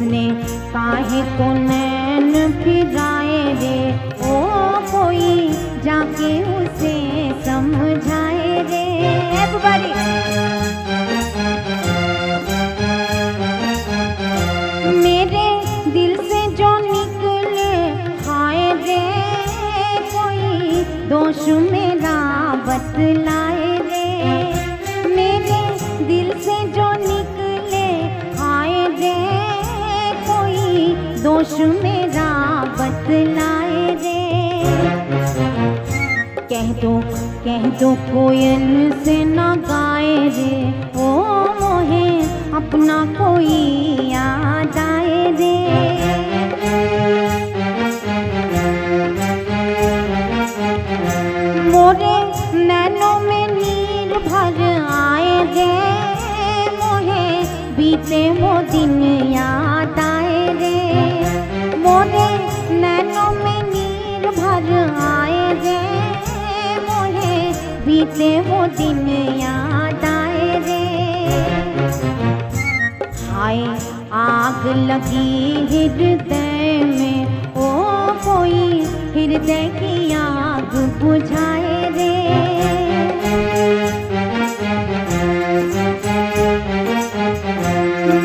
उसने काहे को नैन फिराए रे, ओ कोई जाके उसे समझाए रे। Everybody! मेरे दिल से जो निकले हाय रे, कोई दोष मेरा बतलाए रे। मेरे दिल से जो निकले हाय रे, कोई दोष मेरा बतलाए रे। कह दो कोयल से ना गाए रे, ओ मोहे अपना कोई याद आए रे। मोरे नैनों में नीर भर आए रे, मोहे बीते वो दिन याद आए रे। मोरे नैनों में नीर भर आए रे, मोहे बीते वो दिन याद आए रे। हाय आग लगी हृदय में, ओ कोई हृदय की आग बुझाए रे।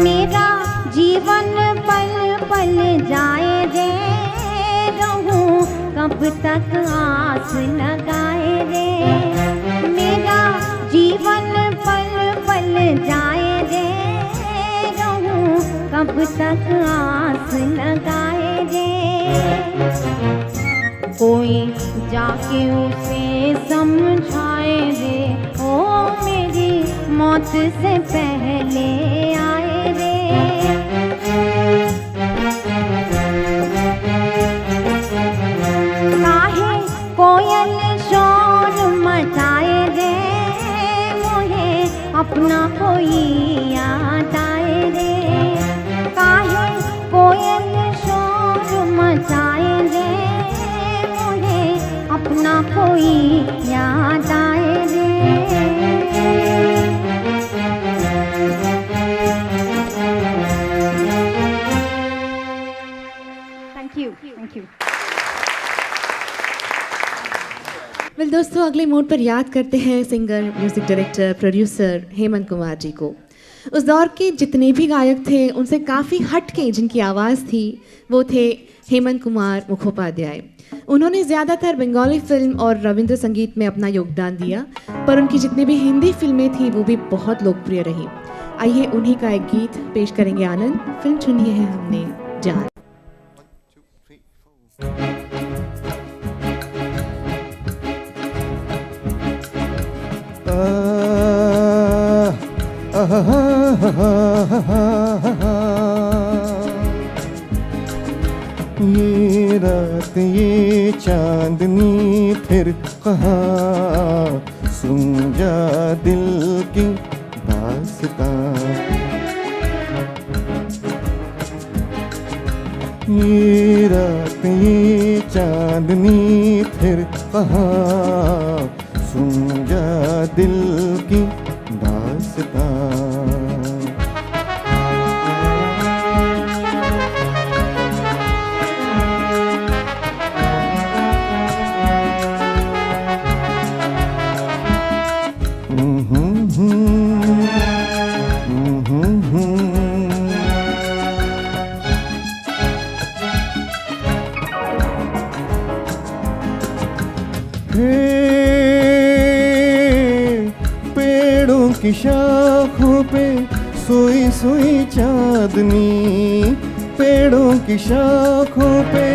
मेरा जीवन पल पल जाए रे, रहूं कब तक आस लगाए रे। मेरा जीवन पल पल जाए रे, रहूं कब तक आस लगाए रे। कोई जाके उसे समझाए रे, ओ मेरी मौत से पहले आए रे। काहे कोयल शोर मचाए रे, मोहे अपना कोई याद आए रे। काहे कोयल शोर मचाए रे, मोहे अपना कोई याद आए रे। Thank you. वेल दोस्तों, अगले मोड पर याद करते हैं singer, music director, producer Hemant Kumar ji को। उस दौर के जितने भी गायक थे, उनसे काफ़ी हट के जिनकी आवाज़ थी, वो थे हेमंत कुमार मुखोपाध्याय। उन्होंने ज़्यादातर बंगाली फिल्म और रविंद्र संगीत में अपना योगदान दिया, पर उनकी जितनी भी हिंदी फिल्में थी वो भी बहुत लोकप्रिय रही। आइए उन्हीं का एक गीत पेश करेंगे आनंद। फिल्म चुनी है हमने जान। ये रात ये चांदनी फिर कहाँ, सुन जा दिल की दास्तां। ये रात ये चांदनी फिर कहाँ, सुन जा दिल की दास्तां। पेड़ों की शाखों पे सोई सोई चांदनी, पेड़ों की शाखों पे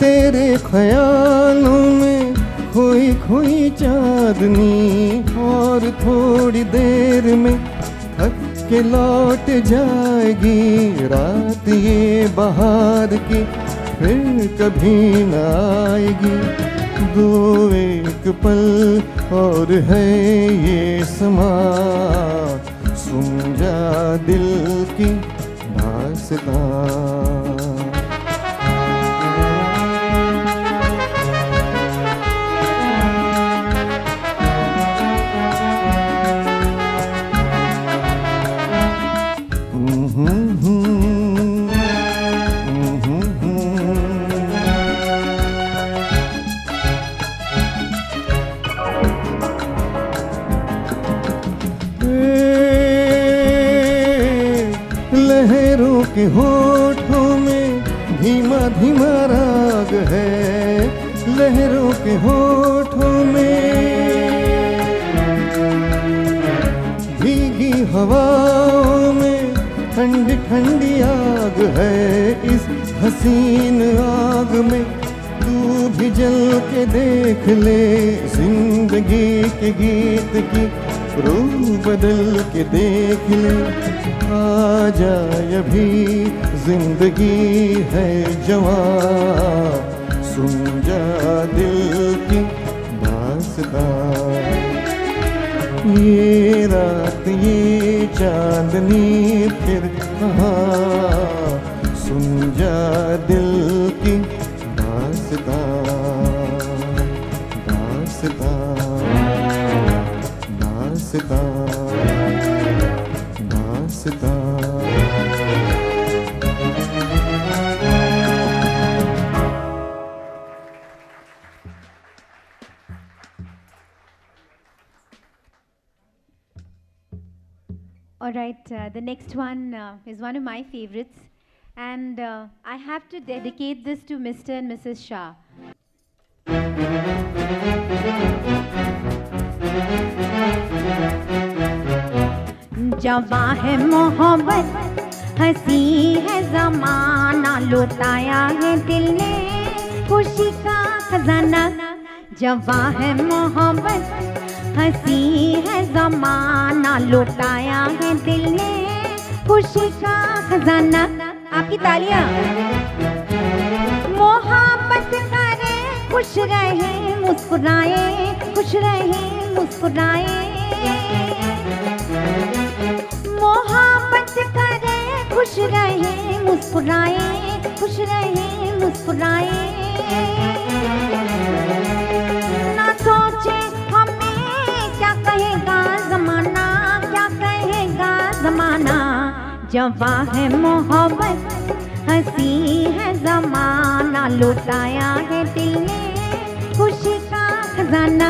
तेरे ख्यालों में खोई खोई चांदनी। और थोड़ी देर में थक के लौट जाएगी रात ये बहार की, फिर कभी न आएगी। दो एक पल और है ये समा, सुन जा दिल की दास्तां। होठों में धीमा धीमा राग है, लहरों के होठों में भीगी हवाओं में ठंडी ठंडी आग है। इस हसीन आग में तू भी जल के देख ले, जिंदगी के गीत की रूह बदल के देख ले। आ जाए अभी जिंदगी है जवां, सुन जा दिल की दास्तां। ये रात ये चांदनी फिर कहाँ, सुन जा दिल की दास्तां, दास्तां, दास्तां, दास्तां। All right, the next one is one of my favorites, and I have to dedicate this to Mr. and Mrs. Shah. जवां है मोहब्बत, हंसी है ज़माना, लुटाया है दिल ने खुशी का खजाना। जवां है मोहब्बत, हंसी है ज़माना, लुटाया है दिल ने खुशी का खजाना। आपकी तालियां। मोहब्बत करे, खुश रहे मुस्कुराए, खुश रहे मुस्कुराए। मोहब्बत करे, खुश रहे मुस्कुराए, खुश रहे मुस्कुराए। ना सोचे क्या कहेगा ज़माना, क्या कहेगा ज़माना। जवां है मोहब्बत, हंसी है ज़माना, लुटाया है दिल ने खुशी का खजाना।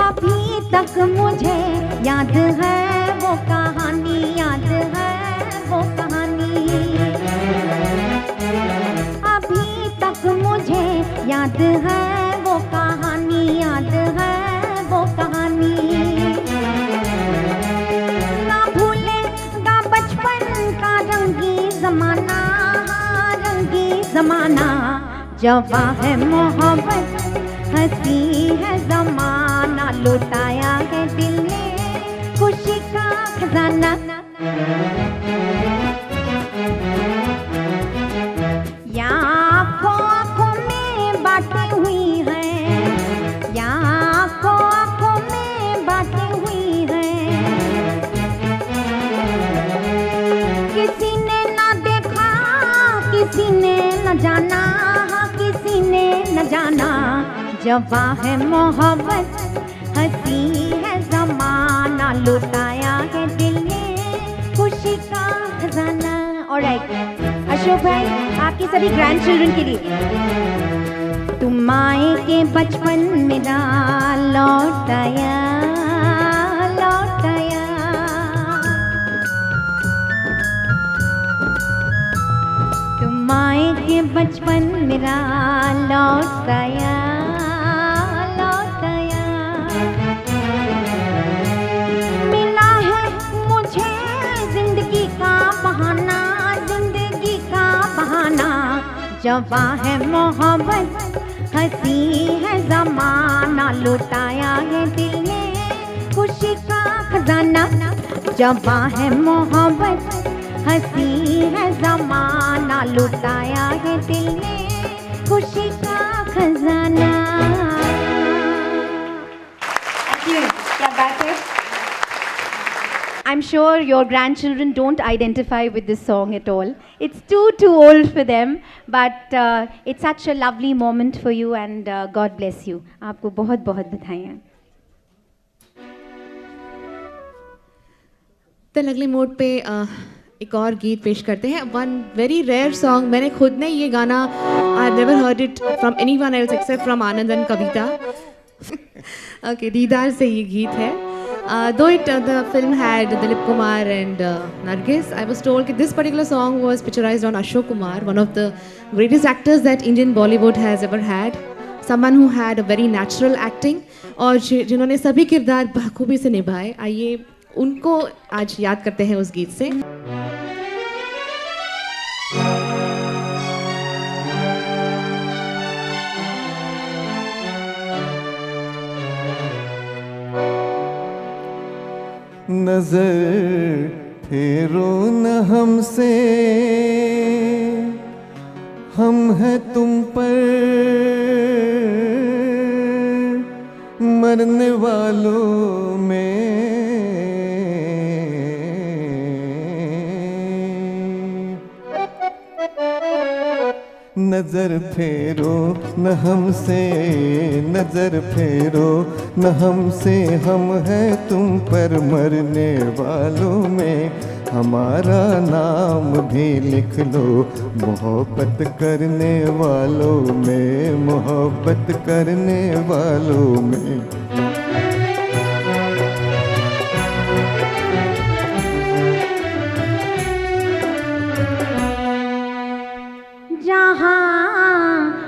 अभी तक मुझे याद है वो कहानी, याद है वो कहानी। मुझे याद है वो कहानी, याद है वो कहानी। ना भूलेगा बचपन का रंगी ज़माना, रंगी ज़माना। जवां है मोहब्बत, हंसी है ज़माना, लुटाया है दिल ने खुशी का खजाना। बातें हुई हैं, या आँखों में बातें हुई हैं। किसी ने ना देखा, किसी ने न जाना, किसी ने न जाना। जवां है मोहब्बत, हंसी है ज़माना, लुटाया है दिल ने खुशी का खजाना। ऑलराइट अशोक भाई, आपकी सभी ग्रैंड चिल्ड्रन के लिए। तुम आए के बचपन मेरा लौट आया, लौट आया। तुम आए के बचपन मेरा लौट आया, लौट आया। मिला है मुझे जिंदगी का बहाना, जिंदगी का बहाना। जवां है मोहब्बत, हंसी है ज़माना, लुटाया है दिल ने खुशी का खजाना। जवां है मोहब्बत, हंसी है ज़माना, लुटाया है दिल ने खुशी का खजाना। क्या बात है। I'm sure your grandchildren don't identify with this song at all. It's too old for them, but it's such a lovely moment for you, and God bless you. आपको बहुत बहुत बधाइयाँ। तो अगले मोड पे एक और गीत पेश करते हैं। वन वेरी रेयर सॉन्ग, मैंने खुद ने ये गाना I never heard it from anyone else except from Anand and Kavita. Okay, दीदार से ये गीत है. Though the film had Dilip Kumar and Nargis, I was told that this particular song was picturized on Ashok Kumar, one of the greatest actors that Indian Bollywood has ever had. Someone who had a very natural acting और जिन्होंने सभी किरदार बखूबी से निभाए. आइए उनको आज याद करते हैं उस गीत से. नजर फेरो न हमसे, हम हैं तुम पर मरने वालों में. नजर फेरो न हमसे, नजर फेरो न हमसे, हम हैं तुम पर मरने वालों में. हमारा नाम भी लिख लो मोहब्बत करने वालों में, मोहब्बत करने वालों में.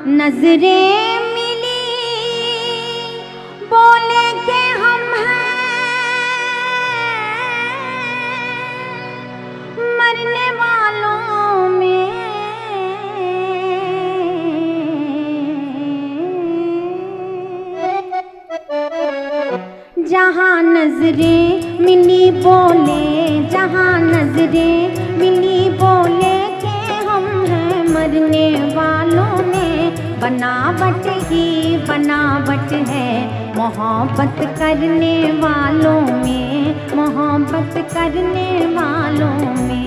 नजरें मिली बोले के हम हैं मरने वालों में. जहाँ नजरें मिली बोले, जहाँ नजरें मिली बोले के हम हैं मरने वालों में. बनावट ही बनावट है मोहब्बत करने वालों में, मोहब्बत करने वालों में.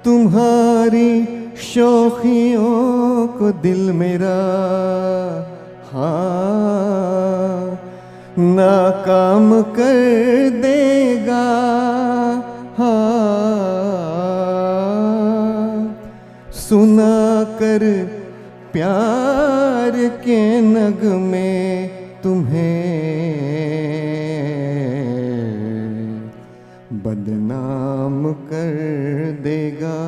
तुम्हारी शौखियों को दिल मेरा हाँ नाकाम कर देगा. हाँ सुना कर प्यार के नगमे तुम्हें बदनाम कर देगा.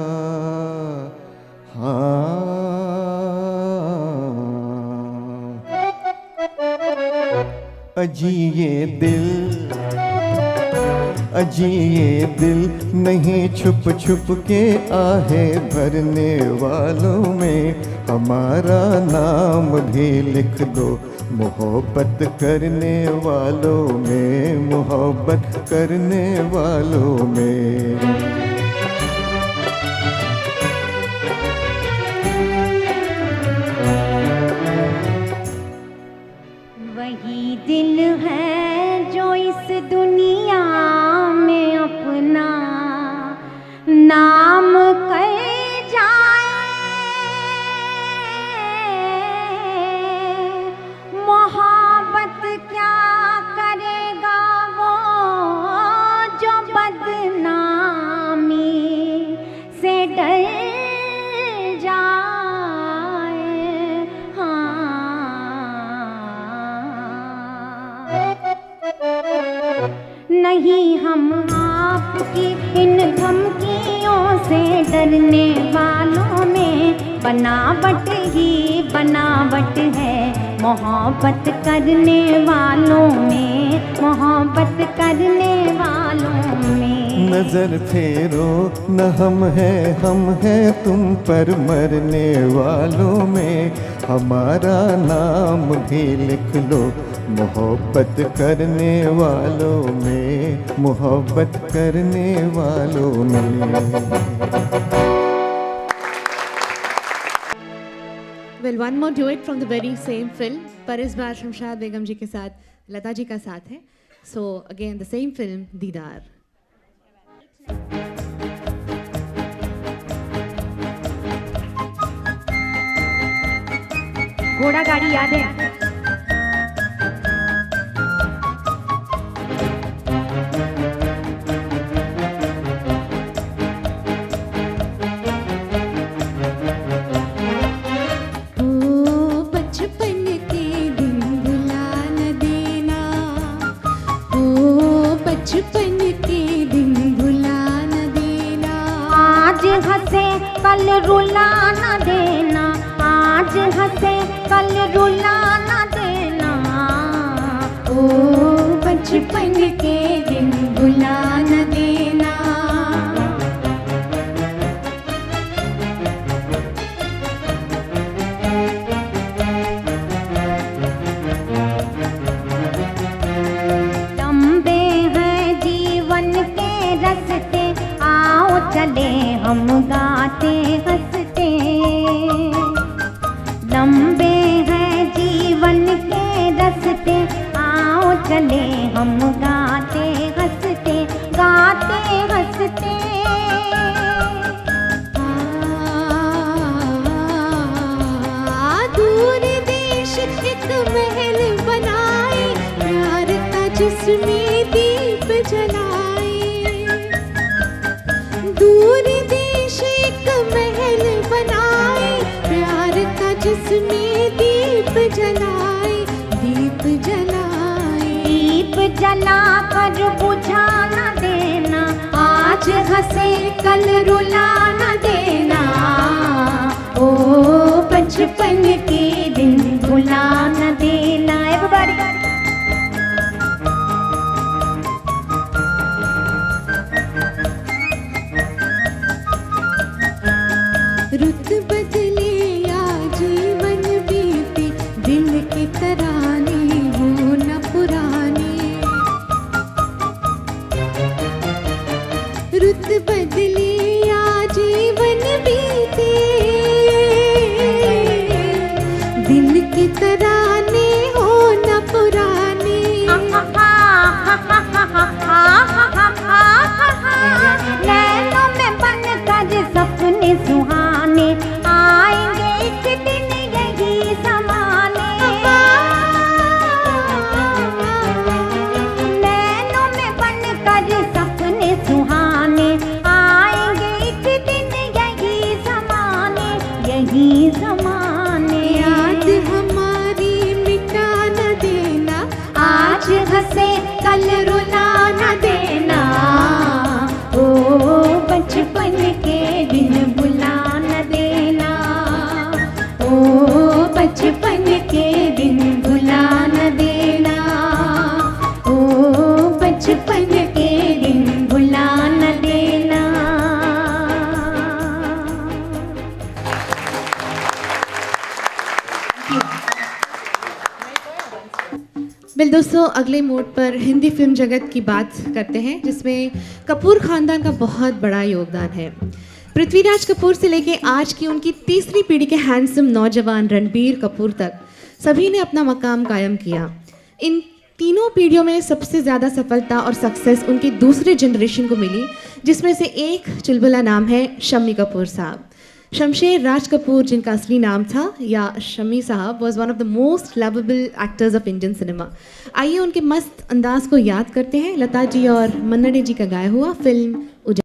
हाँ अजी ये दिल, अजी ये दिल नहीं छुप छुप के आहे भरने वालों में. हमारा नाम भी लिख दो मोहब्बत करने वालों में, मोहब्बत करने वालों में. वही दिल है जो इस दुनिया में अपना नाम कर जाए. मोहब्बत क्या करेगा वो जो बदनामी से डर जाए. नहीं हम आपकी इन धमकियों से डरने वालों में. बनावट ही बनावट है मोहब्बत करने वालों में, मोहब्बत करने वालों में. नजर फेरो न हम हैं तुम पर मरने वालों में. हमारा नाम भी लिख लो मोहब्बत करने वालों में, मोहब्बत करने वालों में. Well, one more duet from the very same film, पर इस बार शमशाद बेगम जी के साथ लता जी का साथ है. So again the same film, दीदार. घोड़ा गाड़ी याद है? हंसे कल रुला न देना, आज हंसे कल रुला न देना। ओ बचपन के दिन भुला न देना। लंबे हैं जीवन के रास्ते, आओ चले हम गाते हंसते। लंबे हैं जीवन के रास्ते, आओ चले हम गाते हंसते, गाते हंसते। दूर देश एक महल बनाए, प्यार का जिसमें दीप जलाए। दूर देश एक महल बनाए, प्यार का जिसमें दीप जलाए, दीप जलाए। दीप जला कर बुझा न देना, आज हंसे कल रुला न देना। ओ बचपन के दिन भुला न देना। Everybody. रुत बदले या जीवन बीते, दिल के तराने हो न पुराने। रुत बदले या जीवन बीते, दिल के तराने हो न पुराने। नैनों में बन कर सपने सुहाने, आएंगे एक दिन यही समाने। नैनों में बन कर सपने सुहाने, आएंगे एक दिन यही समाने, यही समाने। याद हमारी मिटा न देना, आज हंसे कल रुला न देना। ओ बचपन के दिन भुला न देना। ओ बचपन के दिन भुला न देना। ओ बचपन के दिन भुला न देना। बिल दोस्तों, अगले मोड पर हिंदी फिल्म जगत की बात करते हैं, जिसमें कपूर खानदान का बहुत बड़ा योगदान है। पृथ्वीराज कपूर से लेके आज की उनकी तीसरी पीढ़ी के हैंडसम नौजवान रणबीर कपूर तक सभी ने अपना मकाम कायम किया। इन तीनों पीढ़ियों में सबसे ज़्यादा सफलता और सक्सेस उनकी दूसरे जनरेशन को मिली, जिसमें से एक चुलबुला नाम है शम्मी कपूर साहब। शमशेर राज कपूर, जिनका असली नाम था, या शम्मी साहब, was one of the most lovable actors of Indian cinema. आइए उनके मस्त अंदाज को याद करते हैं लता जी और मन्ना डे जी का गाया हुआ फिल्म उजाला।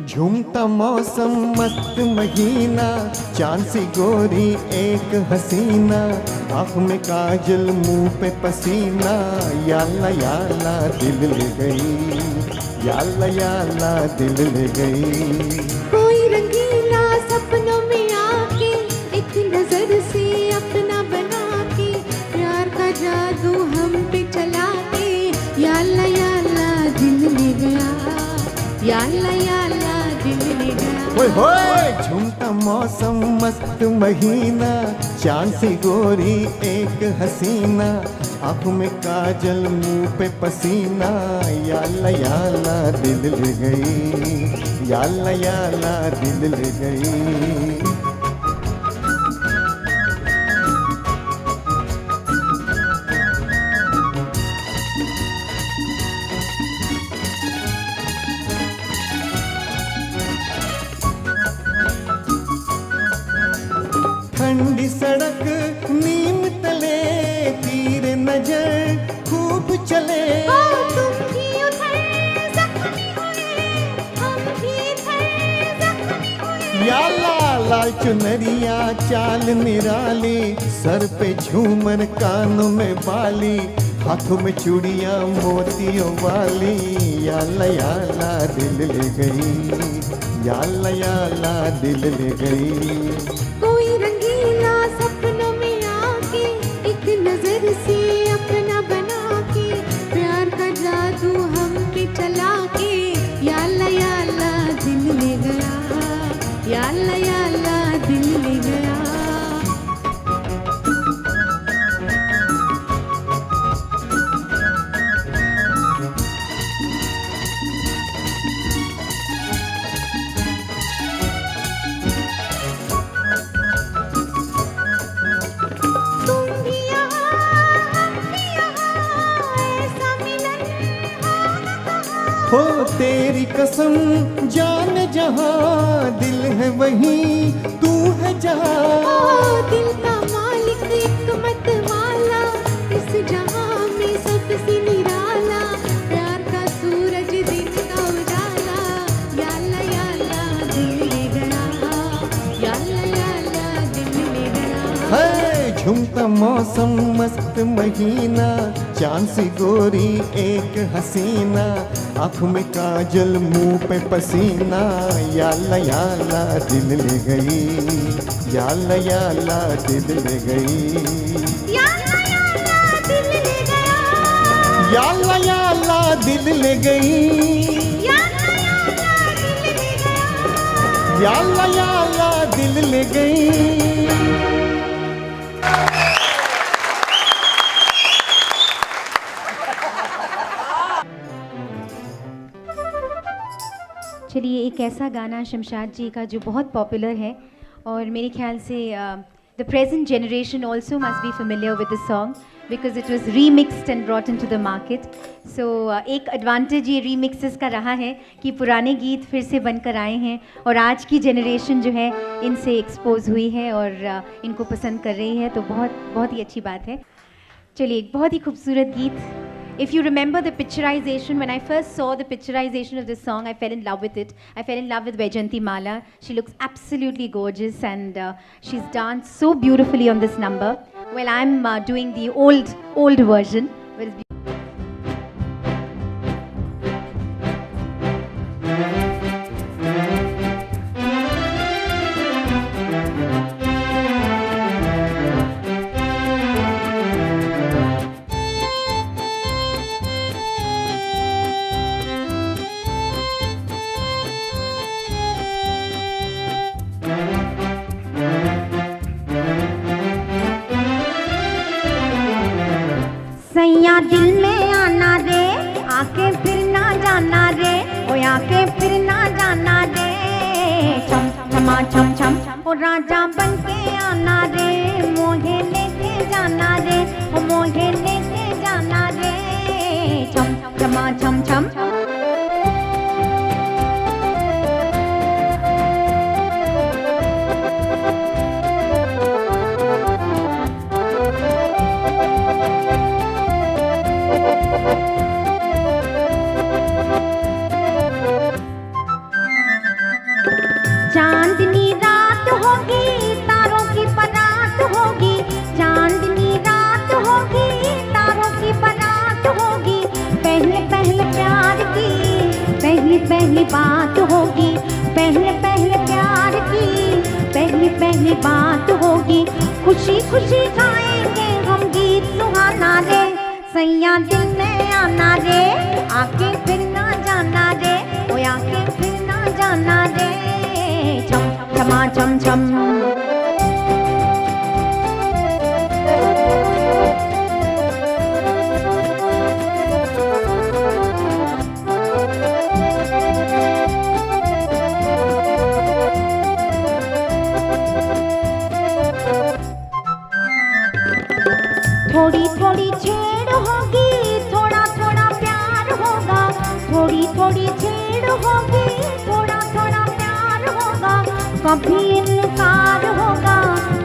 झूमता मौसम मस्त महीना, चांद सी गोरी एक हसीना, आँख में काजल मुंह पे पसीना, याला दिल ले गई, याला दिल ले गई। कोई रंगीला सपनों में आके, एक नजर से अपना बना के, प्यार का जादू हम पे चला के, याला दिल ले गया, याला दिल ले गया। ओए होए, झूमता मौसम मस्त महीना, चांद सी गोरी एक हसीना, आँखों में काजल मुंह पे पसीना, याला दिल ले गई, याला दिल ले गई। ठंडी सड़क नीम तले, तीर नजर खूब चले, तुम भी उधर लाला लाल चुनरिया चाल निराली, सर पे झूमर कानों में बाली, हाथों में चूड़ियां मोतियों वाली, याला दिल ले गई, याला दिल ले गई। कोई रंगीला सपनों में आके एक नजर से अपना बना के, प्यार का जादू हम पे चला के, याला दिल ले गया, याला दिल ले गया। हो तेरी कसम जान जहां, दिल है वहीं तू है जहां। ओ दिल का मालिक एक मत वाला, इस जहां में सबसे निराला, प्यार का सूरज दिन का उजाला, याला दिल ले गया, याला दिल ले गया। है झूमता मौसम मस्त महीना, चांद सी गोरी एक हसीना, आँखों में काजल मुंह पे पसीना, याला दिल ले गई, याला दिल ले गई, याला दिल ले गया, याला दिल ले गई, याला दिल ले गई। चलिए एक ऐसा गाना शमशाद जी का जो बहुत पॉपुलर है और मेरे ख्याल से the present generation also must be familiar with the song because it was remixed and brought in to the market. So एक एडवांटेज ये रीमिक्सेस का रहा है कि पुराने गीत फिर से बनकर आए हैं और आज की जनरेशन जो है इनसे एक्सपोज हुई है और इनको पसंद कर रही है, तो बहुत ही अच्छी बात है। चलिए एक बहुत ही खूबसूरत गीत। If you remember the picturization, when I first saw the picturization of this song, I fell in love with it. I fell in love with Vaijayanti Mala. She looks absolutely gorgeous and she's danced so beautifully on this number. Well, I'm doing the old version. सैया दिल में आना रे, आके फिर ना जाना रे, ओ आके फिर ना जाना रे, छम छमा छम छम ओ राजा बन के आना रे, मोहे लेके जाना रे, ओ मोहे लेके जाना रे, छम छमा छम छम। चांदनी रात होगी, तारों की बारात होगी, चांदनी रात होगी, तारों की बारात होगी, पहले पहले प्यार की पहली पहली बात होगी, पहले पहले प्यार की पहली पहली बात होगी, खुशी खुशी गाएंगे हम गीत सुहाना रे, सैया दिल में आना रे, आके फिर ना जाना रे, ओ आके फिर ना जाना रे, छम छमा छम छम। थोड़ी थोड़ी छेड़ होगी, थोड़ा थोड़ा प्यार होगा, थोड़ी थोड़ी छेड़ होगी, थोड़ा थोड़ा प्यार होगा, कभी इनकार होगा,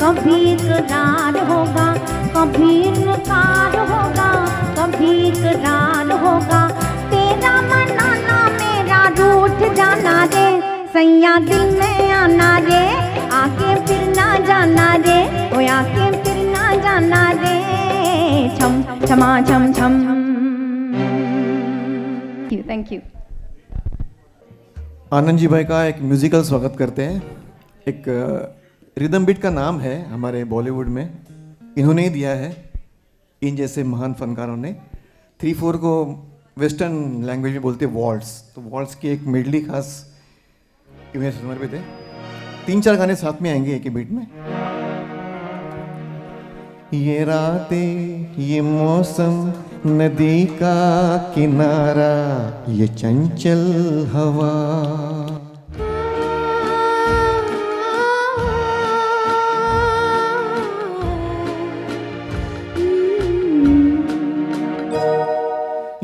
कभी इकरार होगा, कभी इनकार होगा, कभी इकरार होगा, तेरा मनाना मेरा रूठ जाना रे, सैया दिल में आना रे, आके फिर ना जाना रे, ओ आके फिर ना जाना रे, छम छमा छम छम। Thank you. आनंद जी भाई का एक म्यूजिकल स्वागत करते हैं। एक रिदम बीट का नाम है हमारे बॉलीवुड में, इन्होंने ही दिया है, इन जैसे महान फनकारों ने। 3/4 को वेस्टर्न लैंग्वेज में बोलते हैं वॉल्ट्स, तो वॉल्ट्स की एक मेडली खास इन्हें समर्पित है। 3-4 गाने साथ में आएंगे एक ही बीट में। ये रातें, ये मौसम, नदी का किनारा, ये चंचल हवा,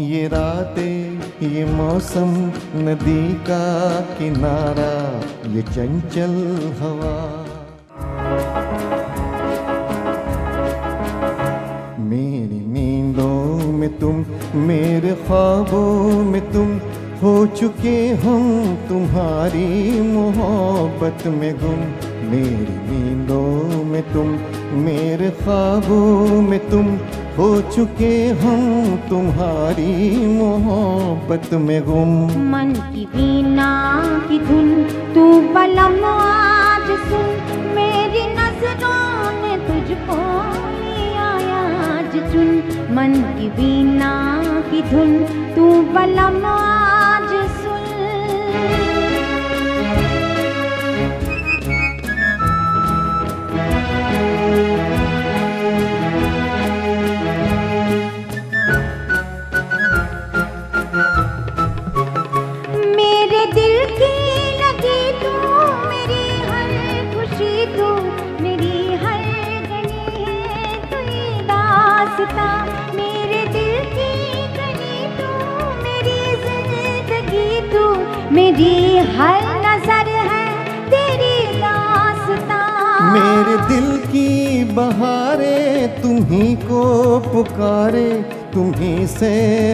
ये रातें, ये मौसम, नदी का किनारा, ये चंचल हवा, मेरी नींदों में तुम, मेरे ख्वाबों में तुम, हो चुके हम तुम्हारी मोहब्बत में गुम। मेरी नींदों में तुम, मेरे ख्वाबों में तुम, हो चुके हम तुम्हारी मोहब्बत में गुम। मन की वीणा की धुन तू बलम आज सुन, मेरी नजरों ने तुझको लिया आज चुन। मन की वीणा की धुन तू बलम आज सुन। मेरे दिल की लगी तू, मेरी हर खुशी तू, मेरी हर गली है तू दास्तां। मेरे दिल की गली तू, मेरी जिंदगी तू, मेरी हर नजर है तेरी दास्तां। मेरे दिल की बहारें तुम्ही को पुकारे, तुम्ही से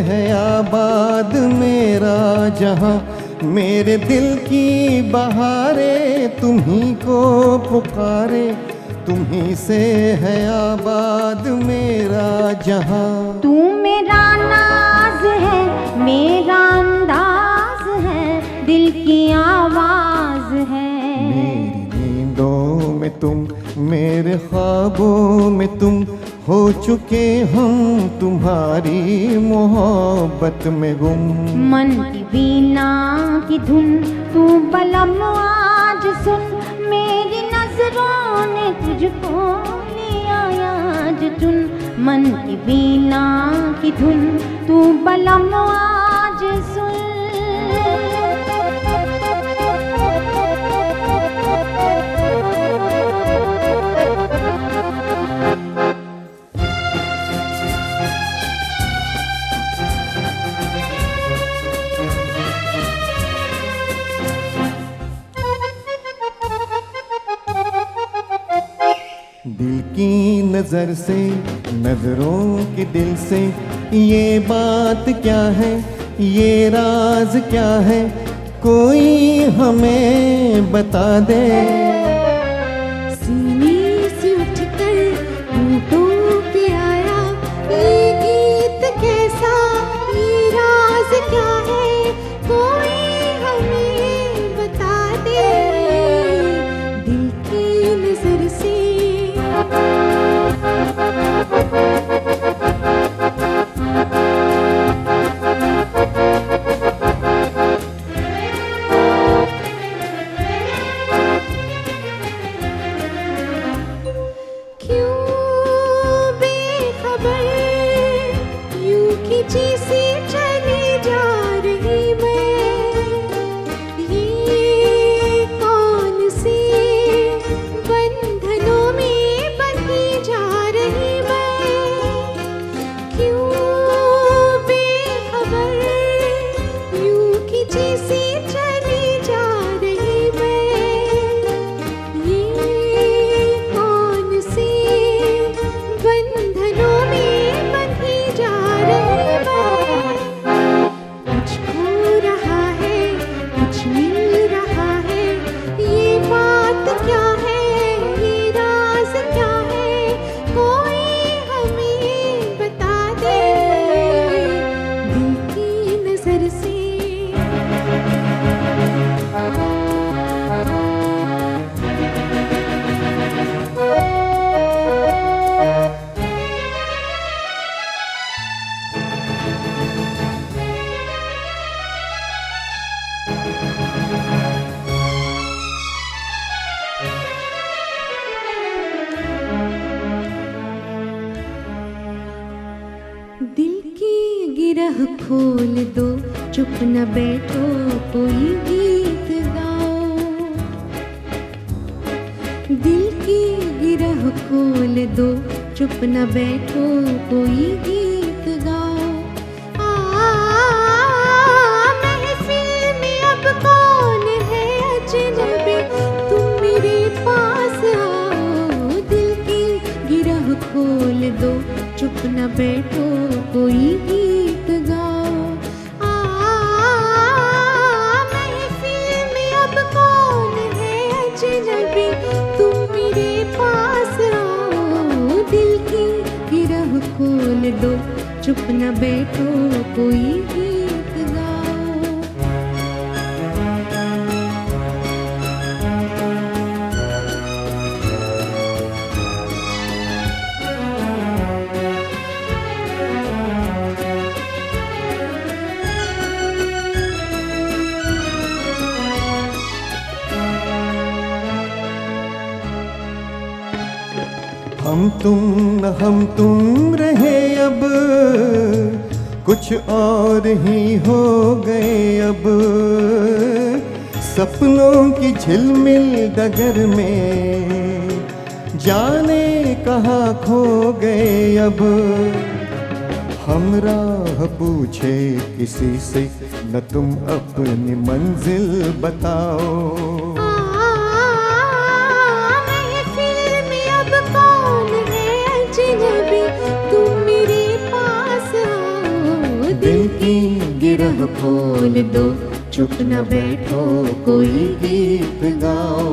है आबाद मेरा जहां। मेरे दिल की बहारें तुम्ही को पुकारे, तुम्ही से है आबाद मेरा जहां। तू मेरा नाज है, मेरा अंदाज है, दिल की आवाज है। मेरी नींदों में तुम, मेरे ख्वाबों में तुम, हो चुके हम तुम्हारी मोहब्बत में गुम। मन की वीणा की धुन तू बलम आज सुन, मेरी नजरों ने तुझको लिया आज चुन। मन की वीणा की धुन तू बलम आज सुन। दिल की नजर से, नजरों के दिल से, ये बात क्या है, ये राज क्या है, कोई हमें बता दे। सीने से उठकर होठों पे आया ये गीत कैसा, ये राज क्या है, कोई हमें बता दे। दिल की नजर से कुछ मिल रहा है, खोल दो, चुप न बैठो, कोई गीत गाओ। दिल की गिरह खोल दो, चुप न बैठो, कोई गीत गाओ। महफिल में अब कौन है अजनबी, तुम मेरे पास आओ। दिल की गिरह खोल दो, चुप न बैठो, कोई गीत गाओ। महफिल में अब कौन है अजनबी, तुम मेरे पास आओ। दिल की गिरह खोल दो, चुप न बैठो, कोई गीत गाओ। हम तुम रहे अब, कुछ और ही हो गए अब। सपनों की झिलमिल डगर में जाने कहाँ खो गए अब। हम राह पूछे किसी से, न तुम अपनी मंजिल बताओ। तुम मेरे पास आओ। दिल की गिरह खोल दो, चुप न बैठो, कोई गीत गाओ।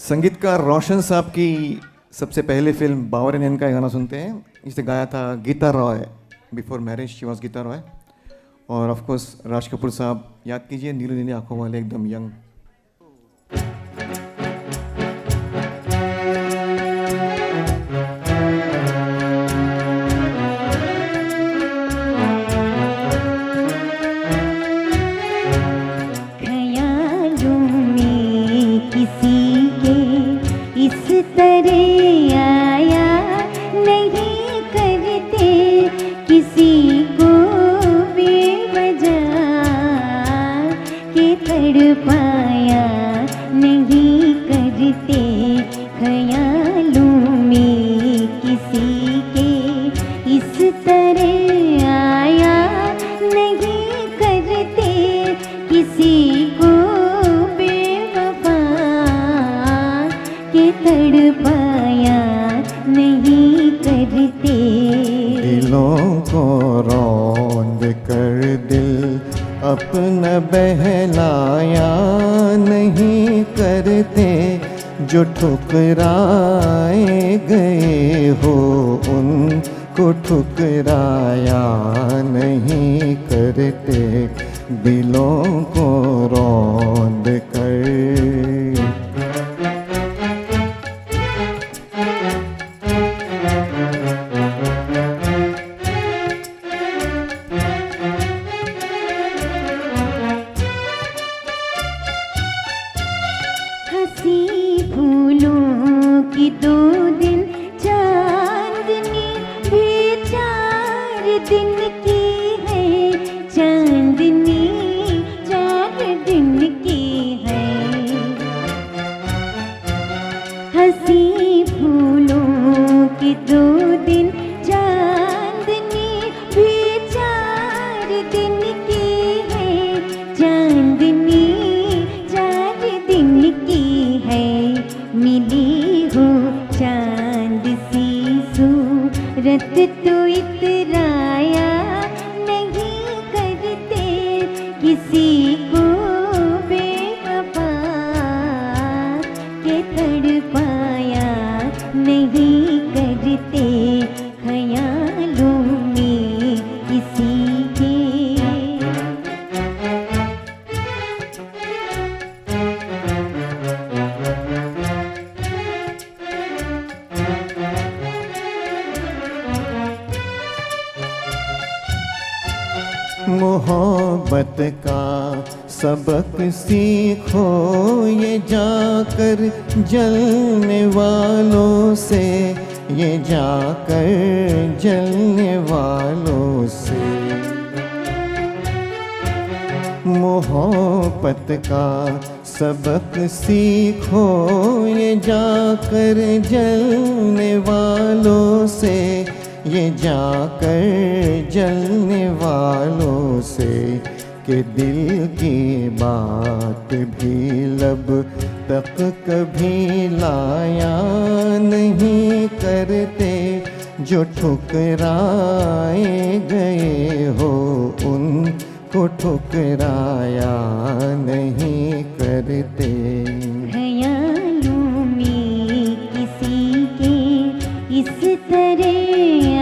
संगीतकार रोशन साहब की सबसे पहले फिल्म बाबर एंड का गाना सुनते हैं। इसे गाया था Geeta Roy, before marriage she was Geeta Roy. और ऑफ कोर्स राज कपूर साहब, याद कीजिए, नीली नीली आंखों वाले, एकदम यंग। अपना बहलाया नहीं करते, जो ठुकराए गए हो उनको ठुकराया नहीं करते, दिलों को रौंद कर। सूरत तो इतराया मोहब्बत का सबक सीखो ये जाकर जलने वालों से, ये जाकर जलने वालों से। मोहब्बत का सबक सीखो ये जाकर जलने वालों से, ये जाकर जलने वालों से। कि दिल की बात भी लब तक कभी लाया नहीं करते, जो ठुकराए गए हो उनको ठुकराया नहीं करते। ख्यालों में किसी के इस तरह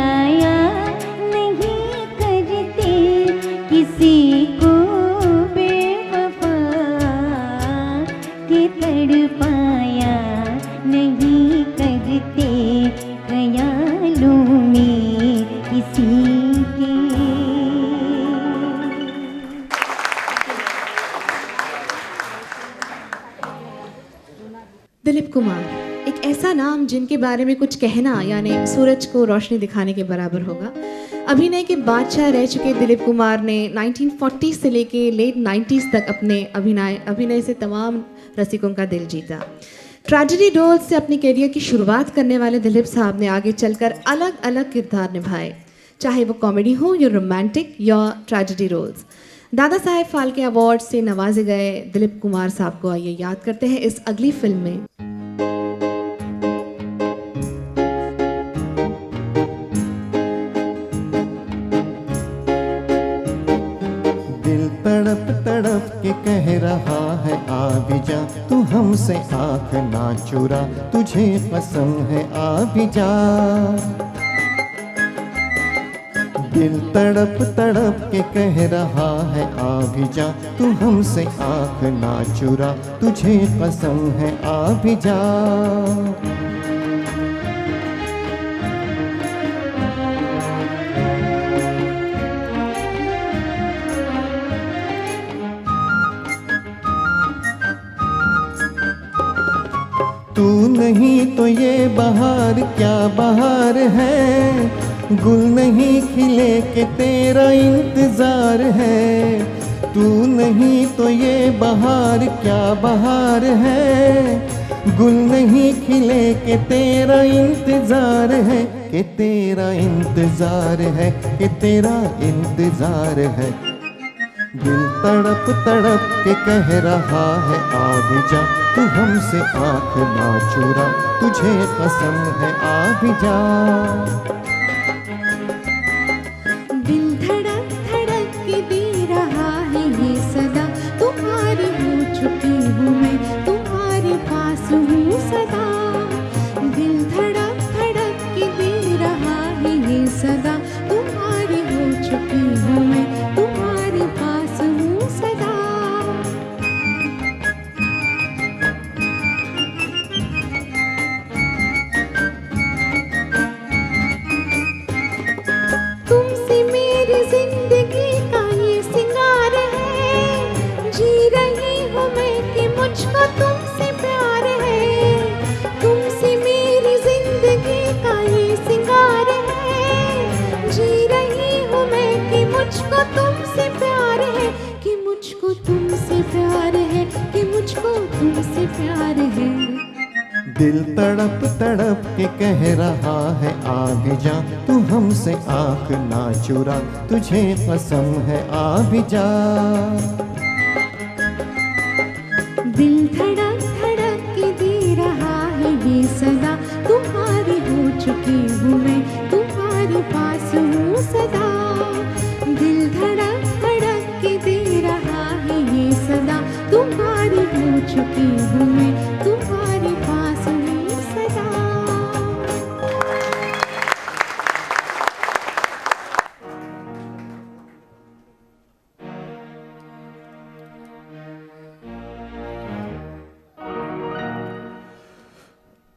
आया नहीं करते, किसी को बेवफा के तड़पाया नहीं करते। ख्यालों में किसी के। दिलीप कुमार एक ऐसा नाम जिनके बारे में कुछ कहना यानी सूरज को रोशनी दिखाने के बराबर होगा। अभिनय के बादशाह रह चुके दिलीप कुमार ने 1940 से लेके लेट 90s तक अपने अभिनय से तमाम रसिकों का दिल जीता। ट्रेजेडी रोल्स से अपनी करियर की शुरुआत करने वाले दिलीप साहब ने आगे चलकर अलग अलग किरदार निभाए, चाहे वो कॉमेडी हो या रोमांटिक या tragedy roles. Dada Saheb Phalke award से नवाजे गए दिलीप कुमार साहब को आइए याद करते हैं इस अगली फिल्म में। दिल तड़प तड़प के कह रहा है आ भी जा, तू हमसे आँख ना चुरा, तुझे कसम है आ भी जा। दिल तड़प तड़प के कह रहा है आ भी जा, तू हमसे आँख ना चुरा, तुझे कसम है आ भी जा। तू नहीं तो ये बहार क्या बहार है, गुल नहीं खिले के तेरा इंतजार है। तू नहीं तो ये बहार क्या बहार है, गुल नहीं खिले के तेरा इंतजार है, कि तेरा इंतजार है, कि तेरा इंतजार है। दिल तड़प तड़प के कह रहा है आ भी जा, तू हमसे आँख ना चुरा, तुझे कसम है आ भी जा। दिल धड़क धड़क के दे रहा है ये सदा, तुम्हारी हो चुकी हूँ मैं, तुम्हारे पास हूँ सदा। दिल धड़क धड़क के दे रहा है ये सदा, तुम्हारी हो चुकी हूँ मैं, तुम्हारे पास हूँ सदा। तुमसे मेरी जिंदगी का ये सिंगार है, जी रही हूँ मैं कि मुझको तुमसे प्यार है। तुमसे मेरी जिंदगी का ये सिंगार है, जी रही हूँ मैं कि मुझको तुमसे प्यार है, कि मुझको तुमसे प्यार है, कि मुझको तुमसे प्यार है। दिल तड़प तड़प के कह रहा है आ भी जा, तू हमसे आँख ना चुरा, तुझे कसम है आ भी जा। दिल धड़क धड़क के दे रहा है ये सदा, तुम्हारी हो चुकी हूँ मैं, तुम्हारे पास हूँ सदा। दिल धड़क धड़क के दे रहा है ये सदा, तुम्हारी हो चुकी हूँ मैं, तुम्हारे पास हूँ सदा।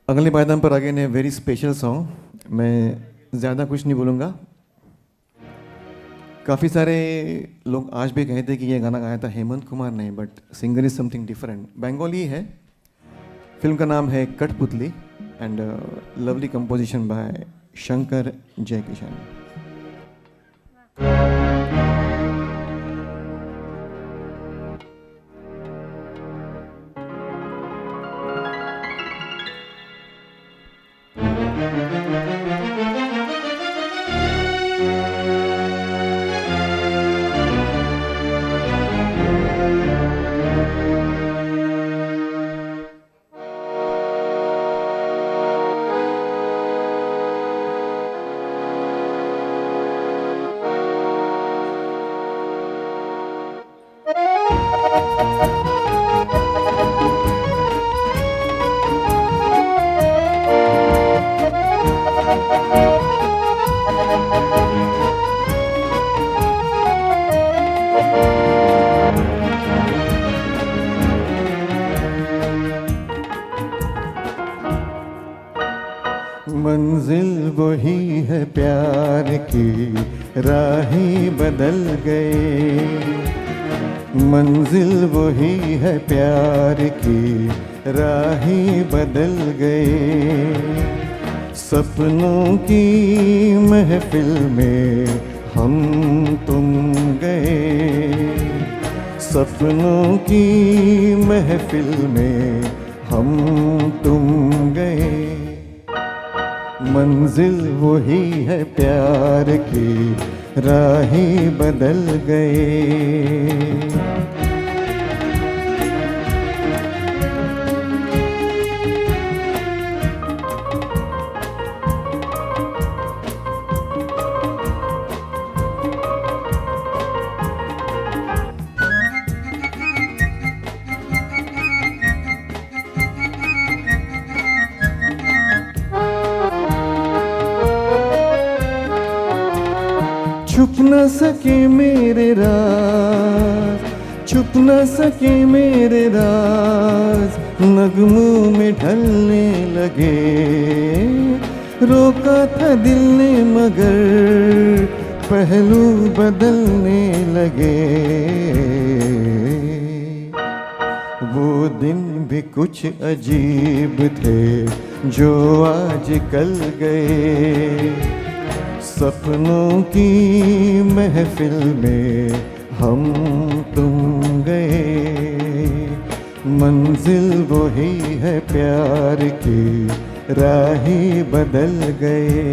अगले पायदान पर आगे ने वेरी स्पेशल सॉन्ग, मैं ज़्यादा कुछ नहीं बोलूँगा। काफ़ी सारे लोग आज भी कहते कि ये गाना गाया था हेमंत कुमार ने, but singer is something different. Bengali है, फिल्म का नाम है कठपुतली and lovely composition bye Shankar Jaikishan. मंजिल वही है प्यार की, राहें बदल गए। मंजिल वही है प्यार की, राहें बदल गए। सपनों की महफिल में हम तुम गए। सपनों की महफिल में हम तुम गए। मंजिल वही है प्यार की, राहें बदल गए। छुप न सके मेरे राज, छुप न सके मेरे राज, नगमों में ढलने लगे। रोका था दिल ने मगर पहलू बदलने लगे। वो दिन भी कुछ अजीब थे जो आज कल गए। सपनों की महफिल में हम तुम गए। मंजिल वही है प्यार की, राहें बदल गए।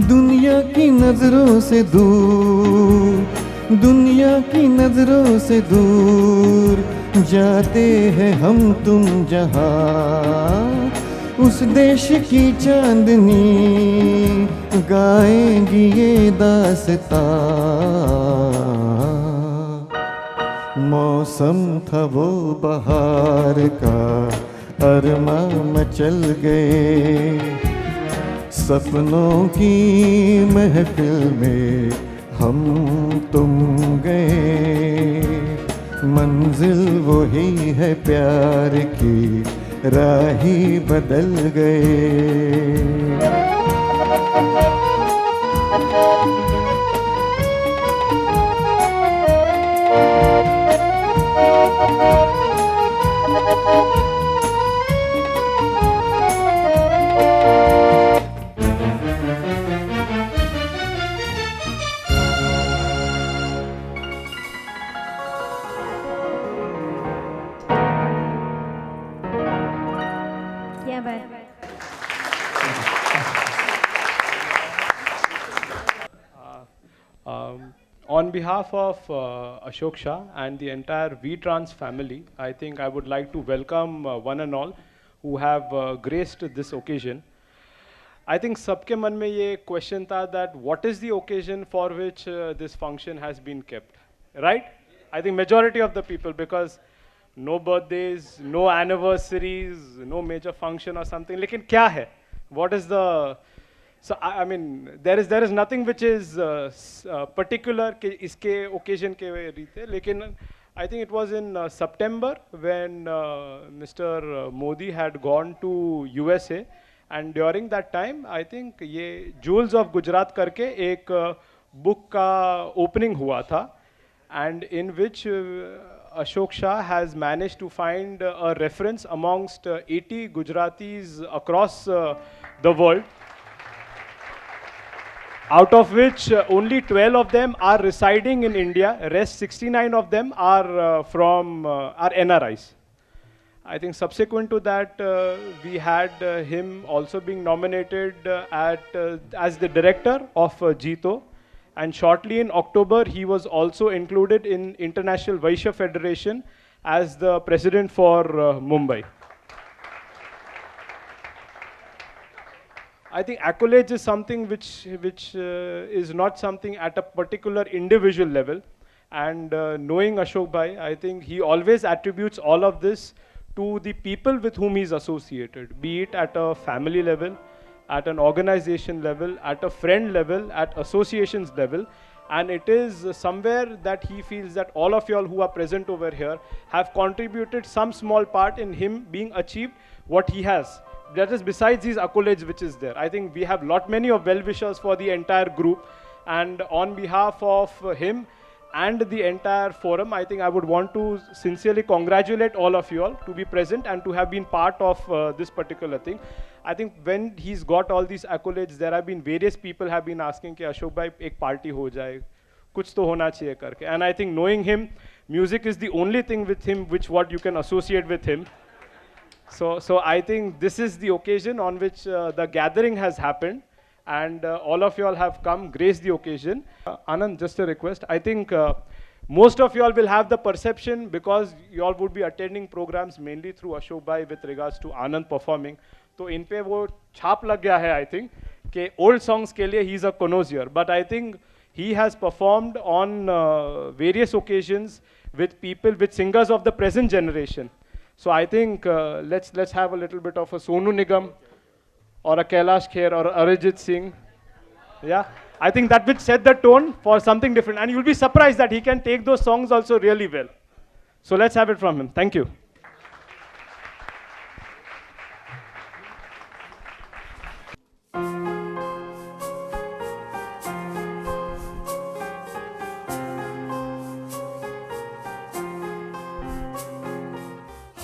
दुनिया की नजरों से दूर, दुनिया की नजरों से दूर जाते हैं हम तुम जहां। उस देश की चांदनी गाएंगी ये दास्तां। मौसम था वो बहार का, अरमा मचल गए। सपनों की महफिल में हम तुम गए। मंजिल वही है प्यार की, राहें बदल गए। क्या बात। On behalf of Ashok Shah and the entire V-Trans family, I think I would like to welcome one and all who have graced this occasion. I think सबके मन में ये question था that what is the occasion for which this function has been kept, right? I think majority of the people, because no birthdays, no anniversaries, no major function or something. लेकिन क्या है? What is the? So I mean, there is nothing which is particular कि इसके occasion के रीते. लेकिन I think it was in September when Mr. Modi had gone to USA, and during that time I think ये Jewels of Gujarat करके एक book का opening हुआ था, and in which Ashok Shah has managed to find a reference amongst 80 Gujaratis across the world, out of which only 12 of them are residing in India. Rest 69 of them are are NRIs. I think subsequent to that, we had him also being nominated as the director of Jito. And shortly in October, he was also included in International Vaishya Federation as the president for Mumbai. I think accolades is something which is not something at a particular individual level. And knowing Ashok Bhai, I think he always attributes all of this to the people with whom he's associated, be it at a family level, at an organization level, at a friend level, at associations level. And it is somewhere that he feels that all of y'all who are present over here have contributed some small part in him being achieved what he has. That is besides these accolades which is there. I think we have many of well-wishers for the entire group, and on behalf of him and the entire forum, I think I would want to sincerely congratulate all of you all to be present and to have been part of this particular thing. I think when he's got all these accolades, there have been various people have been asking कि अशोक भाई एक party हो जाए, कुछ तो होना चाहिए करके. And I think knowing him, music is the only thing with him what you can associate with him. So I think this is the occasion on which the gathering has happened, and all of you all have come, graced the occasion. Anand, just a request. I think most of you all will have the perception, because you all would be attending programs mainly through Ashok Bhai with regards to Anand performing. तो इन पे वो छाप लग गया है, I think, कि old songs के लिए he is a connoisseur. But I think he has performed on various occasions with people, with singers of the present generation. So I think let's have a little bit of a Sonu Nigam or a Kailash Kher or Arijit Singh. Yeah, I think that will set the tone for something different. And you'll be surprised that he can take those songs also really well. So let's have it from him. Thank you.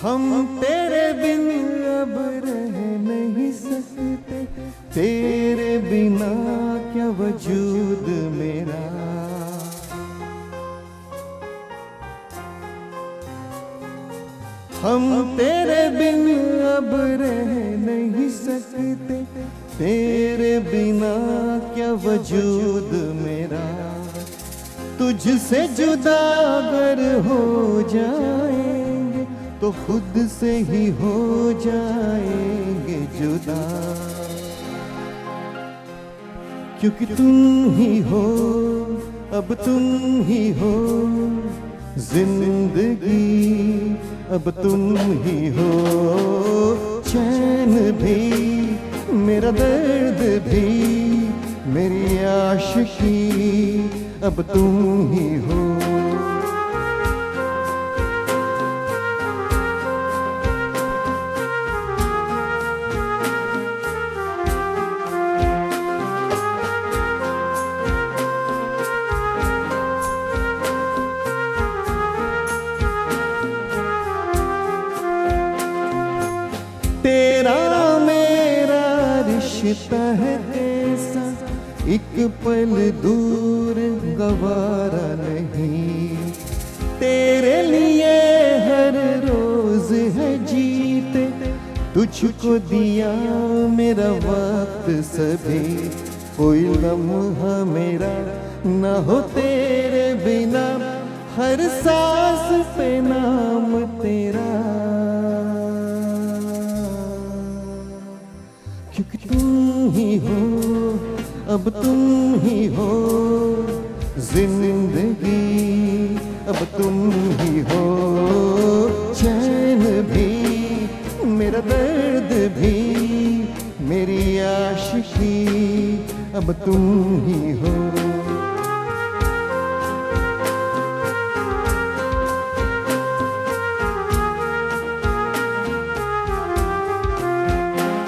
हम तेरे बिन अब रह नहीं सकते, तेरे बिना क्या वजूद मेरा. हम तेरे बिन अब रह नहीं सकते, तेरे बिना क्या वजूद मेरा. तुझसे जुदा अगर हो जाएंगे तो खुद से ही हो जाएंगे जुदा. क्योंकि तुम ही हो, अब तुम ही हो जिंदगी, अब तुम ही हो चैन भी, मेरा दर्द भी, मेरी आशिकी, अब तुम ही हो. तेरा मेरा रिश्ता है ऐसा, एक पल दूर गवारा नहीं. तेरे लिए हर रोज है जीते, तुझको दिया मेरा वक्त सभी. कोई लम्हा मेरा न हो तेरे बिना, हर सांस पे नाम तेरा. क्योंकि तुम ही हो, अब तुम ही हो जिंदगी, अब तुम ही हो, चैन भी मेरा दर्द भी मेरी आशिकी अब तुम ही हो।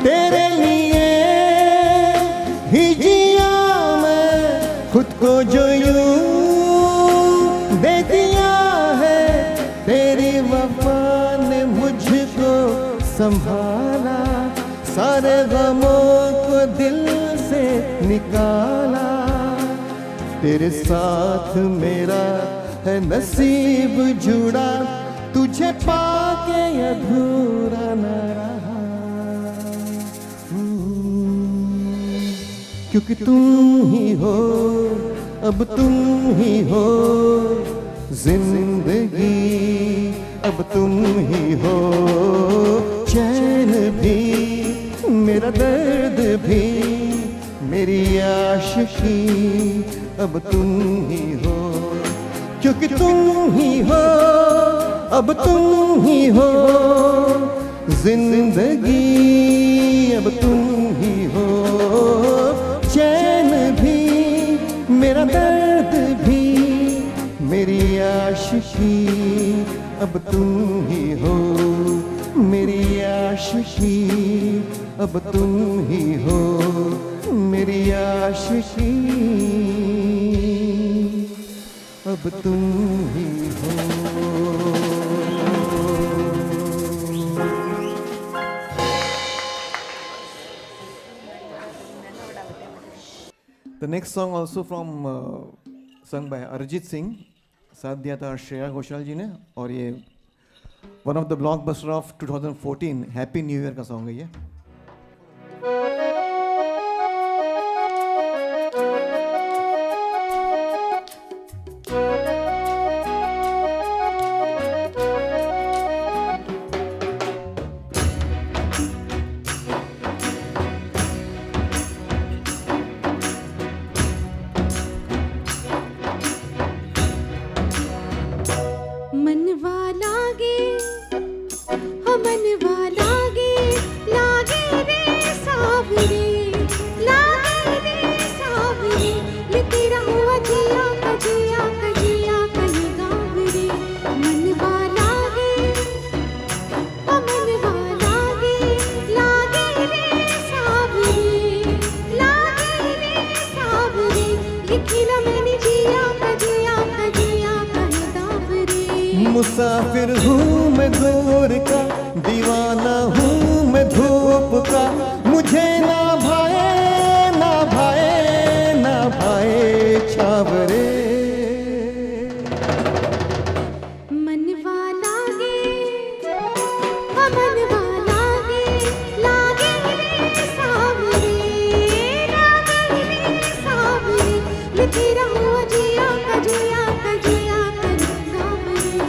तेरे लिए ही जिया मैं खुद को जो यूं दे दिया है, तेरी वफा ने मुझको संभाला, सारे गमों को दिल से निकाला। तेरे साथ मेरा है नसीब जुड़ा, तुझे पाके अधूरा न रहा। क्योंकि तुम ही हो, अब तुम ही हो जिंदगी, अब तुम ही हो, चैन भी मेरा दर्द भी मेरी आशिकी अब तुम ही हो। क्योंकि तुम ही हो, अब तुम ही हो जिंदगी, अब तुम ही हो, चैन भी मेरा दर्द भी मेरी आशिकी अब तुम ही हो, मेरी आशिकी अब तुम ही हो, मेरी आशिकी अब तुम ही हो। The next song also from sung by Arijit Singh, साथ दिया था श्रेया घोषाल जी ने, और ये one of the blockbuster of 2014 happy new year का सॉन्ग है ये। मनवा लागे, हो मनवा लागे, लागे रे सावरे, लागे रे सावरे, ये तेरा हुआ जिया कजिया कजिया कहीं गावरे। मनवा लागे, हो मनवा लागे, लागे रे सावरे, लागे रे सावरे, लिखी ना मैंने जिया कजिया कजिया कहीं गावरे। मुसाफिर हूँ मैं दूर का, दीवाना हूँ मैं धूप का, मुझे ना भाए ना भाए ना भाए छावरे। मनवा लागे, हो मनवा लागे, लागे रे सावरे, लागे रे सावरे, ये तेरा हुआ जिया कजिया कजिया कहीं गावरे।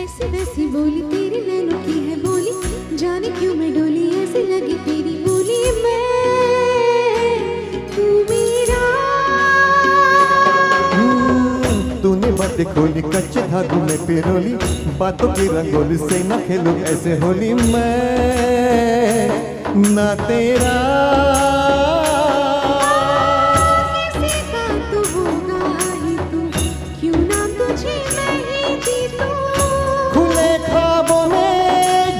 ऐसी वैसी बोली तेरे नैनों की है बोली, जाने क्यों मैं डोली ऐसी लगी तेरी बोली। मैं तू मेरा, तूने बातें खोली कच्चे धागों में पिरोली, बातों की रंगोली से ना खेलूं ऐसे होली। मैं ना तेरा किसी का तो होगा ही तू, क्यों ना तुझे मैं ही जीतूं। खुले ख्वाबों में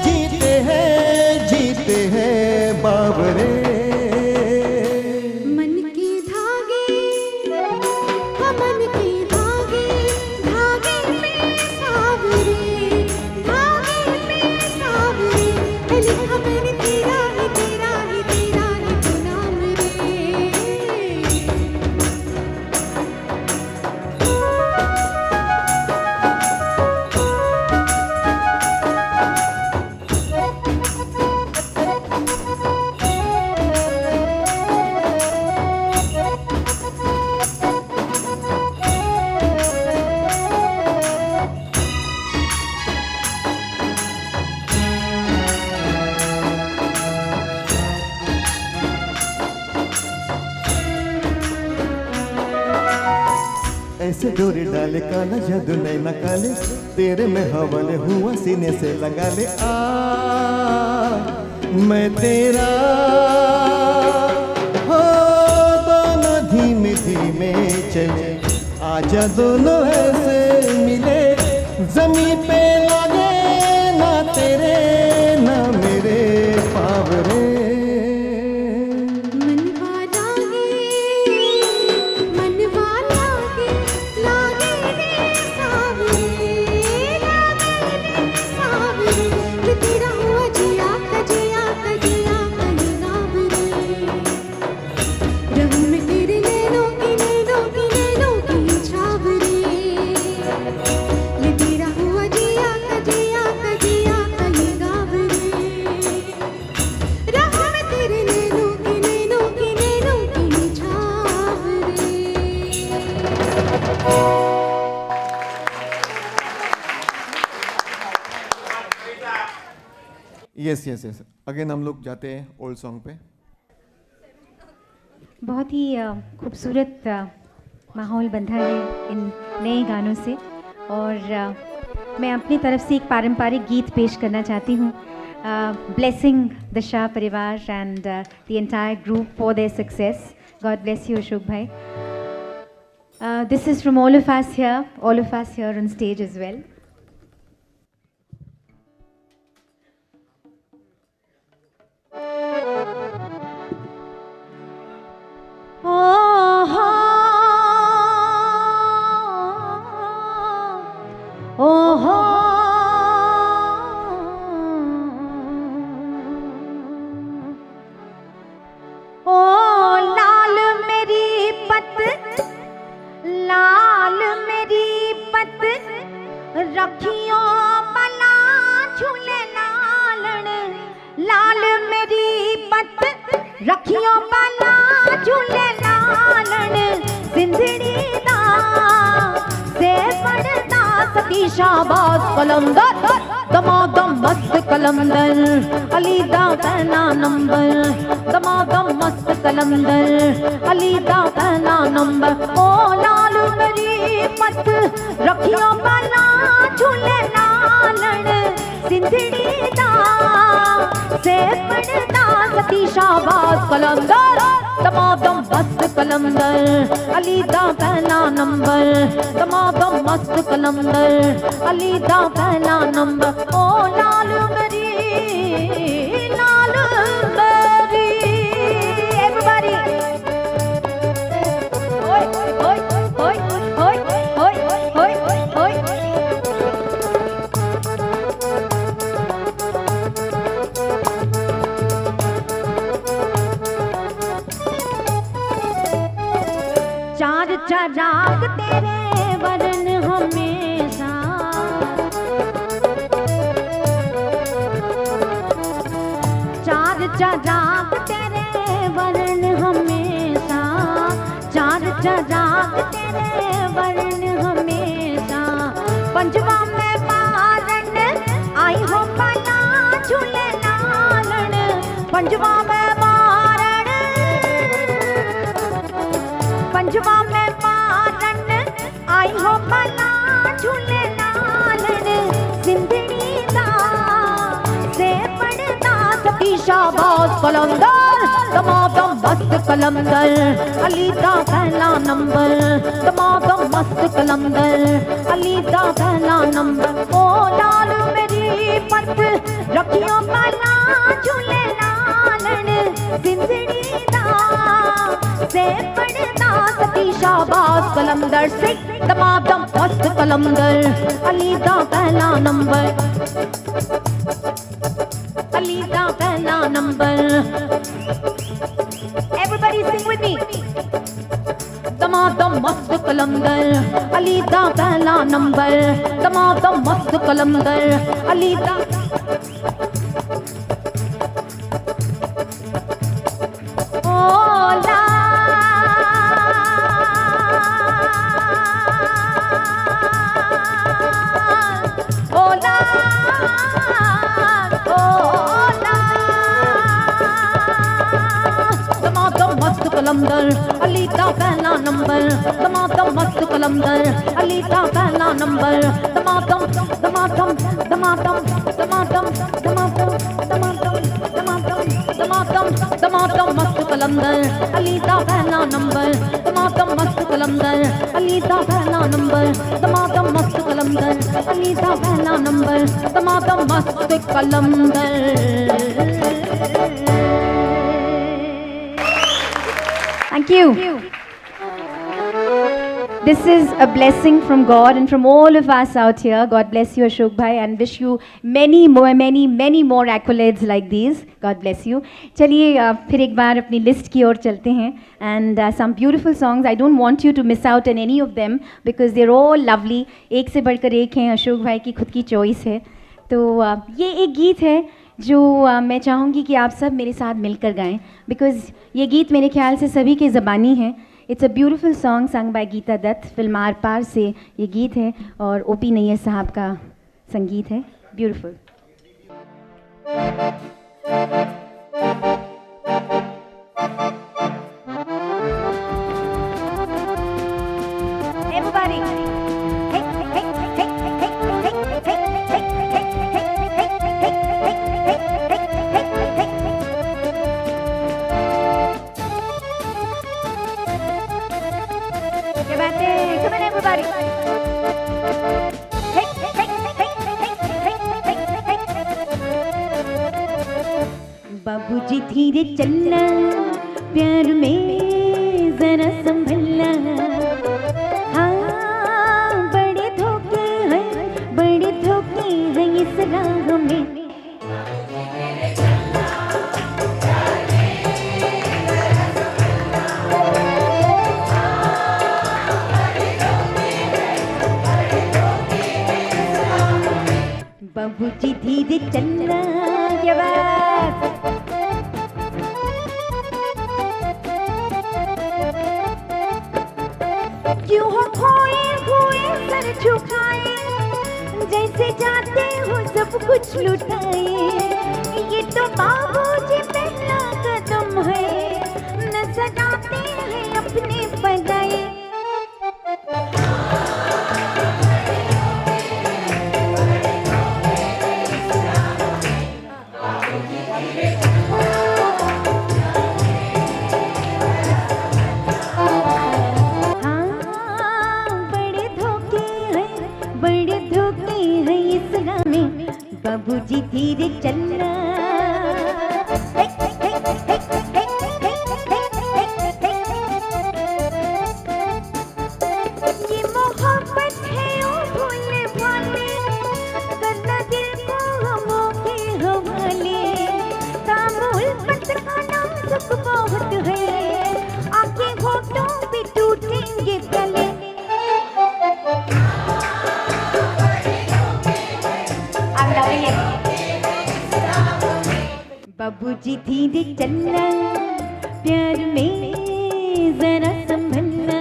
जीते हैं बाबरे। मन के धागे, हो मन के धागे, धागे पे सावरे, धागे पे सावरे, लिखा मेरा ऐसे डोरी डाले काला जादू नैना काले तेरे में हवाले हुआ सीने से लगा ले मैं तेरा हो दोनों धीमे धीमे चले आजा दोनों ऐसे मिले जमीन पे लगे ना तेरे ना मेरे Paware yes yes yes again हम लोग जाते हैं ओल्ड सॉन्ग पे। बहुत ही खूबसूरत माहौल बंधा है इन नए गानों से और मैं अपनी तरफ से एक पारंपरिक गीत पेश करना चाहती हूँ ब्लेसिंग द शाह परिवार and the entire group for their success. God bless you Ashok भाई। This is from all of us here on stage as well. रखियो बला झूले लालन लाल मेरी पत रखियो बला झूले लालन सिंधड़ी दा से पड़दा सती शाहबाज कलंदर दमादम मस्त कलंदर अली दा पहला नंबर दमादम मस्त कलंदर अली दा पहला नंबर ओ लाल मेरी पत रखियो बला झूले लालन सिंधड़ी दा से पड़दा सती शाहबाज कलंदर दमादम मस्त कलंदर अली दा पहला नंबर दमादम मस्त कलंदर अली दा पहला नंबर ओ लाल मेरी एवरीबॉडी ओए ओए ओए ओए ओए ओए ओए चार चराग तेरे वरन हमेशा चार चराग तेरे वरन हमेशा चार चराग तेरे वरन हमेशा पंजवा में मारन आई हो बला झूले लालन पंजवा में मारन पंजवा में मारन आई हो बला झूले लालन सिंधड़ी दा से पड़दा सती शाहबाज कलंदर दमादम मस्त कलंदर अली दा पहला नंबर दमादम मस्त कलंदर अली दा पहला नंबर ओ लाल मेरी पत रखियो बला झूले लालन सिंधड़ी दा से पड़दा सती शाहबाज कलंदर से दमादम मस्त कलंदर अली दा पहला नंबर अली दा पहला number everybody sing with me दमादम मस्त कलंदर अली दा पहला नंबर दमादम मस्त कलंदर अली दा कलंदर, अली दा पहला नंबर, दमादम मस्त कलंदर, अली दा पहला नंबर, दमादम दमादम दमादम दमादम दमादम दमादम दमादम दमादम दमादम मस्त कलंदर, अली दा पहला नंबर, दमादम मस्त कलंदर, अली दा पहला नंबर, दमादम मस्त कलंदर, अली दा पहला नंबर, दमादम मस्त कलंदर। Thank you. This is a blessing from God and from all of us out here. God bless you, Ashok bhai, and wish you many more accolades like these. God bless you. चलिए फिर एक बार अपनी list की ओर चलते हैं and some beautiful songs. I don't want you to miss out on any of them because they're all lovely. एक से बढ़कर एक हैं, अशोक भाई की खुद की चॉइस है। तो ये एक गीत है जो मैं चाहूँगी कि आप सब मेरे साथ मिलकर गाएं बिकॉज़ ये गीत मेरे ख्याल से सभी के ज़बानी है। It's a beautiful song sung by Geeta Dutt, film Aar Paar से ये गीत है और ओपी नैयर साहब का संगीत है। ब्यूटीफुल। बाबूजी धीरे चलना, प्यार में जरा संभलना, हाँ बड़े धोखे हैं इस राह में। बाबूजी धीरे चलना, क्या बात। क्यों हो खोए हुए सर झुकाए, जैसे जाते हो सब कुछ लुटाए। ये तो बाबूजी पहला कदम है, न सजाते हैं अपने पगाए। बाबूजी धीरे चलना, ये मोहब्बत है ओ भूले भाले, करना दिल को हमों के हवाले। तामुल पत का नाम सुख बहुत है, आंखें होठों पे टूटेंगे गले। बाबूजी धीरे चलना, प्यार में जरा संभलना,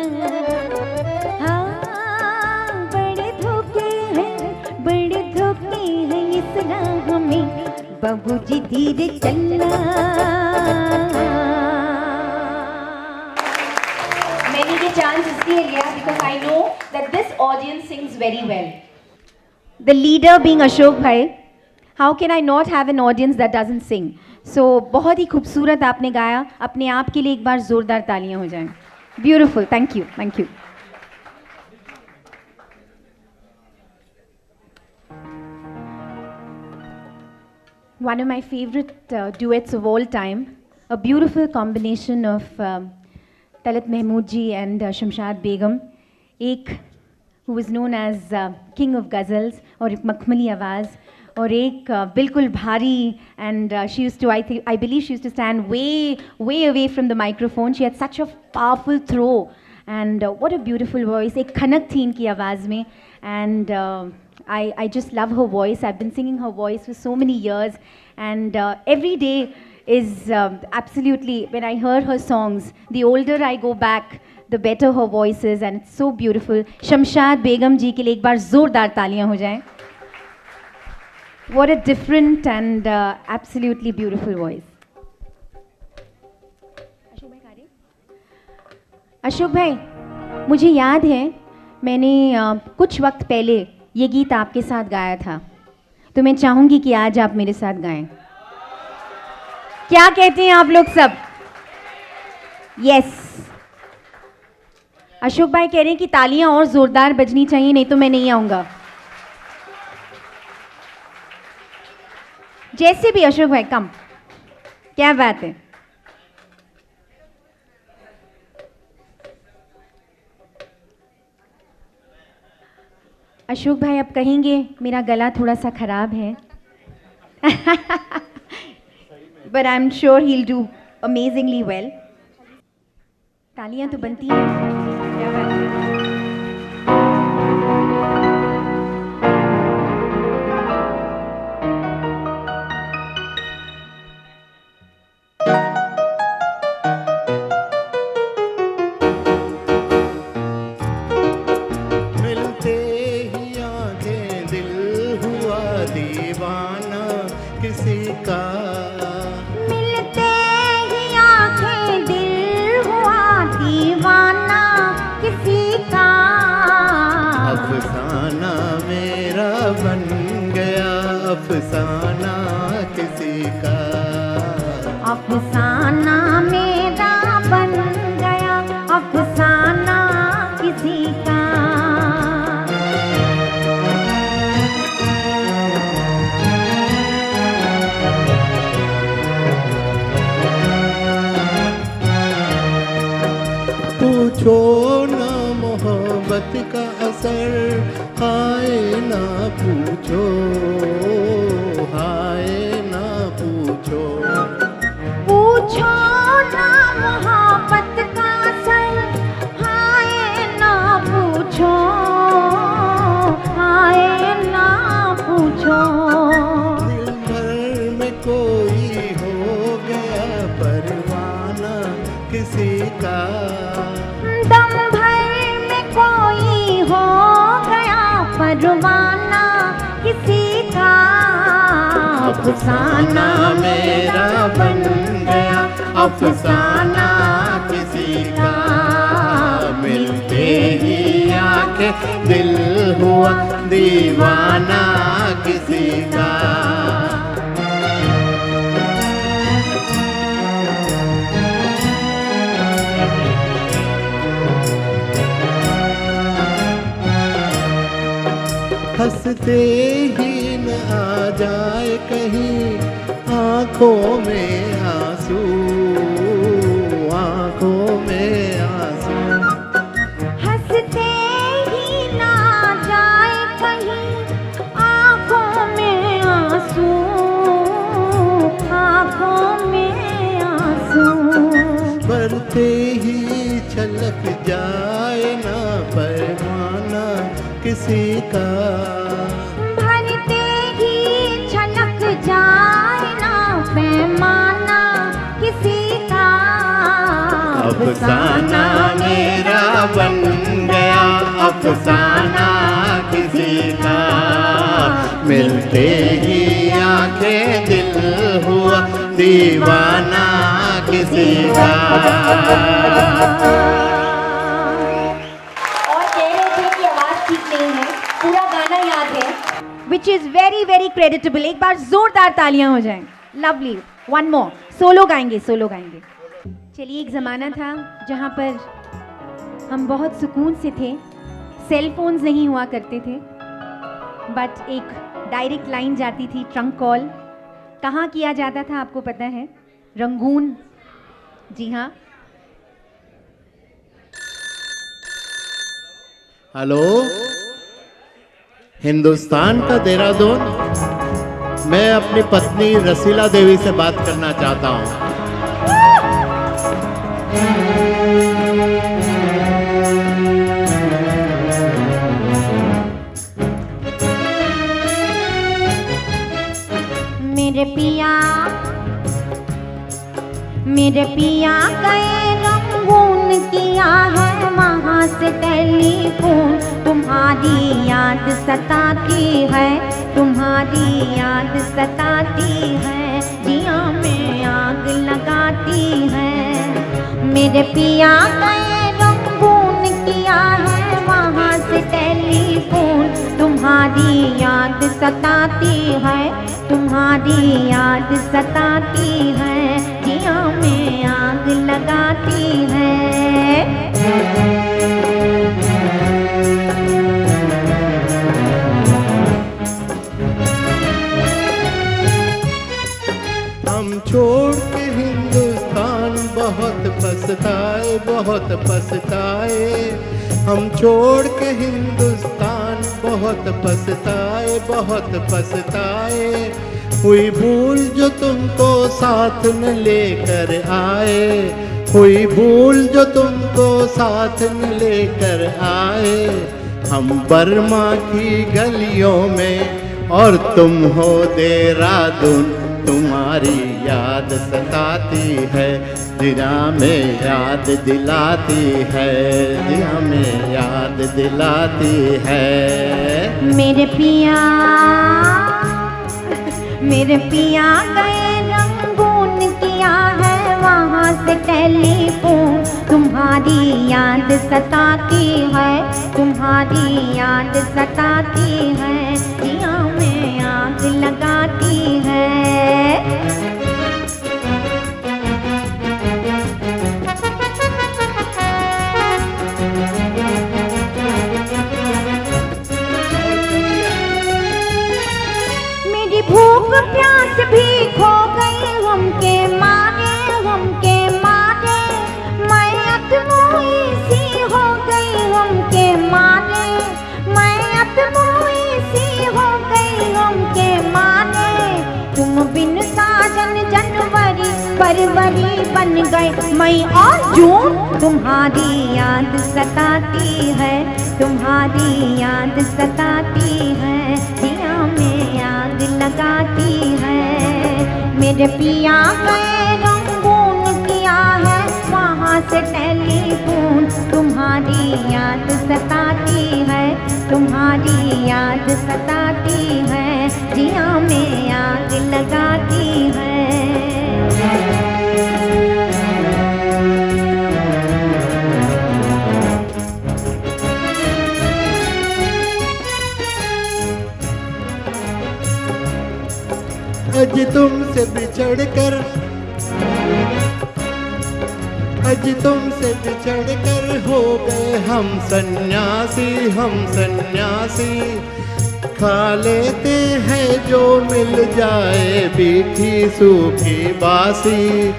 हाँ बड़े धोखे हैं इस राह में। बाबूजी धीरे चलना। मैंने ये चांस इसलिए लिया because I know that this audience sings very well. The leader being Ashok bhai, how can I not have an audience that doesn't sing? So बहुत ही खूबसूरत आपने गाया, अपने आप के लिए एक बार ज़ोरदार तालियां हो जाएं। Beautiful, thank you, thank you. One of my favorite duets of all time, a beautiful combination of Talat Mahmood ji and Shamshad Begum, एक who was known as King of Ghazals और एक मखमली आवाज़ और एक बिल्कुल भारी and she used to I believe she used to stand way away from the microphone. She had such a powerful throw and what a beautiful voice. एक खनक थी इनकी आवाज़ में and I just love her voice. I've been singing her voice for so many years and every day is absolutely, when I hear her songs, the older I go back, the better her voice is and it's so beautiful. Shamshad Begum ji के लिए एक बार ज़ोरदार तालियां हो जाएं. What a different and absolutely beautiful voice. Ashok भाई, मुझे याद है मैंने कुछ वक्त पहले ये गीत आपके साथ गाया था, तो मैं चाहूंगी कि आज आप मेरे साथ गाएं। क्या कहते हैं आप लोग सब? यस। अशोक भाई कह रहे हैं कि तालियां और जोरदार बजनी चाहिए, नहीं तो मैं नहीं आऊंगा। जैसे भी अशोक भाई, कम। क्या बात है। अशोक भाई अब कहेंगे मेरा गला थोड़ा सा खराब है, but I am sure he will do amazingly well. तालियां तो बनती हैं। क्या बात है। मिलते ही आंखें दिल हुआ दीवाना किसी का, मिलते ही आंखें दिल हुआ दीवाना किसी का। अफसाना मेरा बन गया अफसाना किसी का। अफसाना मेरा बन गया अफसाना किसी का। पूछो ना मोहब्बत का असर, हाय ना पूछो, हाय ना पूछो। पूछो ना मोहब्बत का असर, हाय ना पूछो, हाय ना पूछो। दिल भर में कोई हो गया परवाना किसी का। दम भर में कोई हो गया परवाना किसी का। अफसाना मेरा बन गया अफसाना किसी का। मिलते ही आंखें दिल हुआ दीवाना किसी का। हंसते ही न आ जाए कहीं आंखों में आंसू, आंखों में आंसू। हंसते ही ना जाए कहीं आंखों में आंसू, आंखों में आंसू। भरते ही छलक जाए ना पैमाना किसी का। भरते ही छलक जाए ना पैमाना किसी का। अफसाना मेरा बन गया अफसाना किसी का। मिलते ही आंखें दिल हुआ दीवाना किसी का। और कह रहे थे कि आवाज ठीक नहीं है, पूरा गाना याद है। Which is very very creditable. एक बार जोरदार तालियां हो जाएं। लवली। One more. सोलो गाएंगे, सोलो गाएंगे। चलिए, एक ज़माना था जहाँ पर हम बहुत सुकून से थे। सेल फोन्स नहीं हुआ करते थे, बट एक डायरेक्ट लाइन जाती थी, ट्रंक कॉल। कहाँ किया जाता था आपको पता है? रंगून। जी हाँ। हेलो, हिंदुस्तान का देहरादून। मैं अपनी पत्नी रसीला देवी से बात करना चाहता हूँ। मेरे पिया गए रंगून, किया है वहाँ से टेलीफोन। तुम्हारी याद सताती है, तुम्हारी याद सताती है, जिया में आग लगाती है। मेरे पिया गए रंगून, तुम्हारी याद सताती है, तुम्हारी याद सताती है, जिया में आग लगाती है। हम छोड़ के हिंदुस्तान बहुत पछताए, बहुत पछताए। हम छोड़ के हिंदुस्तान बहुत पछताए, बहुत पछताए। हुई भूल जो तुमको साथ में लेकर आए, हुई भूल जो तुमको साथ में लेकर आए। हम बर्मा की गलियों में और तुम हो देहरादून, तुम्हारी याद सताती है, दिया में याद दिलाती है, दिया में याद दिलाती है। मेरे पिया गए रंगून किया है वहाँ से टेलीफोन, तुम्हारी याद सताती है, तुम्हारी याद सताती है, जिया में आग लगाती है। भूख प्यास भी खो गई हमके मारे, हमके मारे। मैं अतमोई सी हो गई हमके मारे, मैं अतमोई सी हो गई हमके मारे। तुम बिन साजन जनवरी फरवरी बन गए मई और जून, तुम्हारी याद सताती है, तुम्हारी याद सताती है, दिया में आग लगाती है। मेरे पिया गए रंगून किया है वहाँ से टेलीफोन, तुम्हारी याद सताती है, तुम्हारी याद सताती है, जिया में आग लगाती है। आज तुमसे बिछड़ कर, आज तुमसे बिछड़ कर हो गए हम सन्यासी, हम सन्यासी। खा लेते हैं जो मिल जाए मीठी सूखी बासी,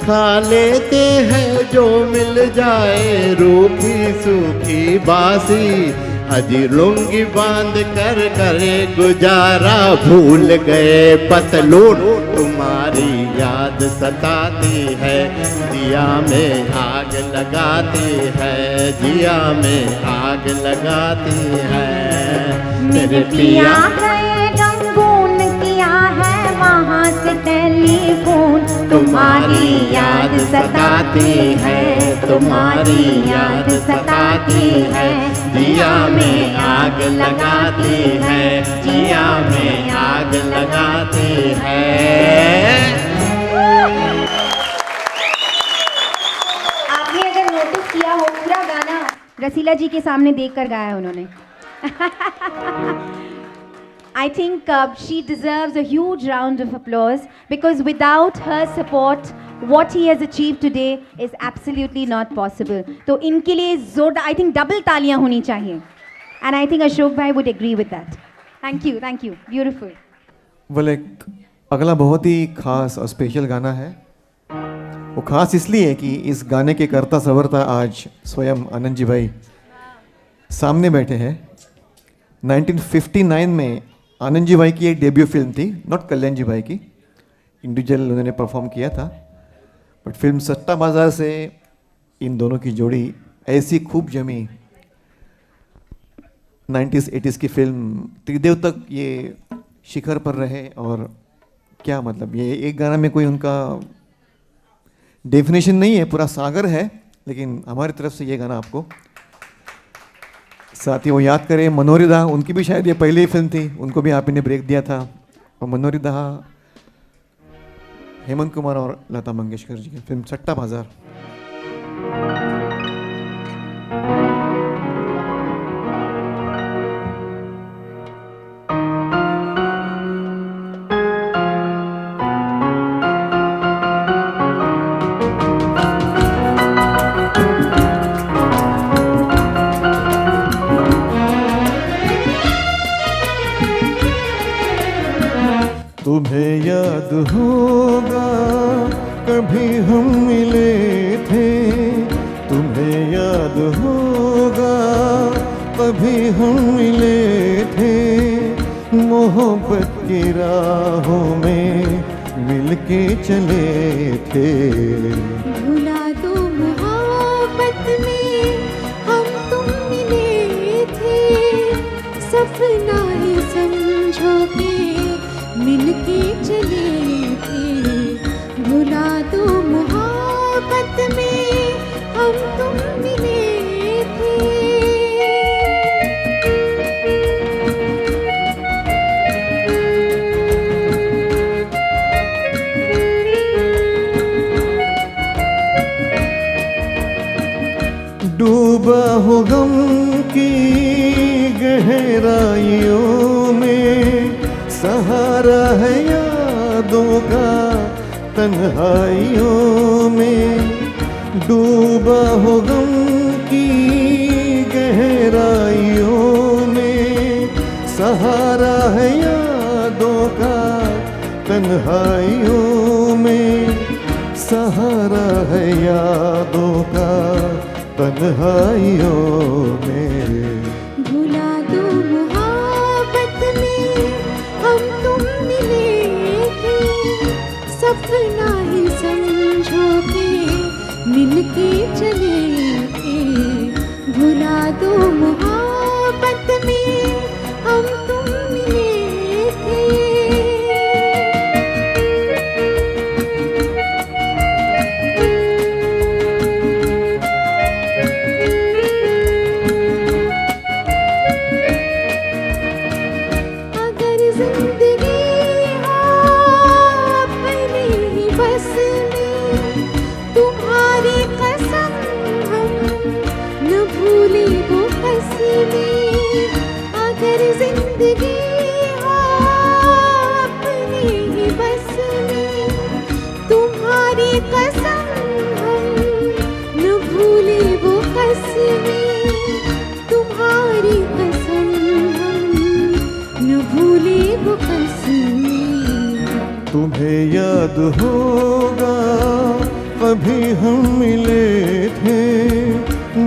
खा लेते हैं जो मिल जाए रूखी सूखी बासी। अजी लुंगी बांध कर करे गुजारा, भूल गए पतलून, तुम्हारी याद सताती है, जिया में आग लगाती है, जिया में आग लगाती है। मेरे पिया गए रंगून किया है वहाँ से टेलीफोन, तुम्हारी याद सताती है, तुम्हारी याद सताती है, जिया में आग लगाती है, जिया में आग लगाती है। आपने अगर नोटिस किया हो पूरा गाना रसीला जी के सामने देखकर गाया है उन्होंने। I think she deserves a huge round of applause because without her support, what he has achieved today is absolutely not possible. तो इनके लिए जोरदार, I think double तालियां होनी चाहिए. And I think Ashok bhai would agree with that. Thank you, beautiful. well, एक अगला बहुत ही खास और स्पेशल गाना है। वो खास इसलिए कि इस गाने के कर्ता सवरता आज स्वयं आनंद जी भाई सामने बैठे हैं। 1959 में आनंद जी भाई की एक डेब्यू फिल्म थी, नॉट कल्याण जी भाई की, इंडिविजुअल उन्होंने परफॉर्म किया था, बट फिल्म सट्टा बाज़ार से इन दोनों की जोड़ी ऐसी खूब जमी। 90s 80s की फिल्म त्रिदेव तक ये शिखर पर रहे। और क्या मतलब, ये एक गाना में कोई उनका डेफिनेशन नहीं है, पूरा सागर है, लेकिन हमारी तरफ से ये गाना आपको। साथ ही वो याद करें मनोहरी दास, उनकी भी शायद ये पहली फिल्म थी, उनको भी आप इन्हें ब्रेक दिया था। और मनोहरी दास, हेमंत कुमार और लता मंगेशकर जी की फिल्म सट्टा बाजार। होगा कभी हम मिले थे, तुम्हें याद होगा कभी हम मिले थे, मोहब्बत की राहों में मिलके चले थे। भुला दो मोहब्बत में हम तुम मिले थे, सपना ही समझो के मिलके चले थे। भुला दो मोहब्बत में हम तुम मिले थे। डूबा हो गम की गहराइयों में, सहारा है यादों का तन्हाइयों में। डूबा हो गम की गहराइयों में, सहारा है यादों का तन्हाइयों में, सहारा है यादों का तन्हाइयों में। भुला दो मोहब्बत में हम तुम मिले थे, सपना ही समझो के मिलके चले थे। भुला दो मोहब्बत में हम तुम मिले थे। अगर जिंदगी हो अपने ही बस में, तुम्हारी कसम हम न भूले वो कसमें। अगर जिंदगी हो अपने ही बस में, तुम्हारी कसम हम न भूले वो कसमें। तुम्हारी कसम हम न भूले वो कसमें। तुम्हें याद होगा कभी हम मिले थे,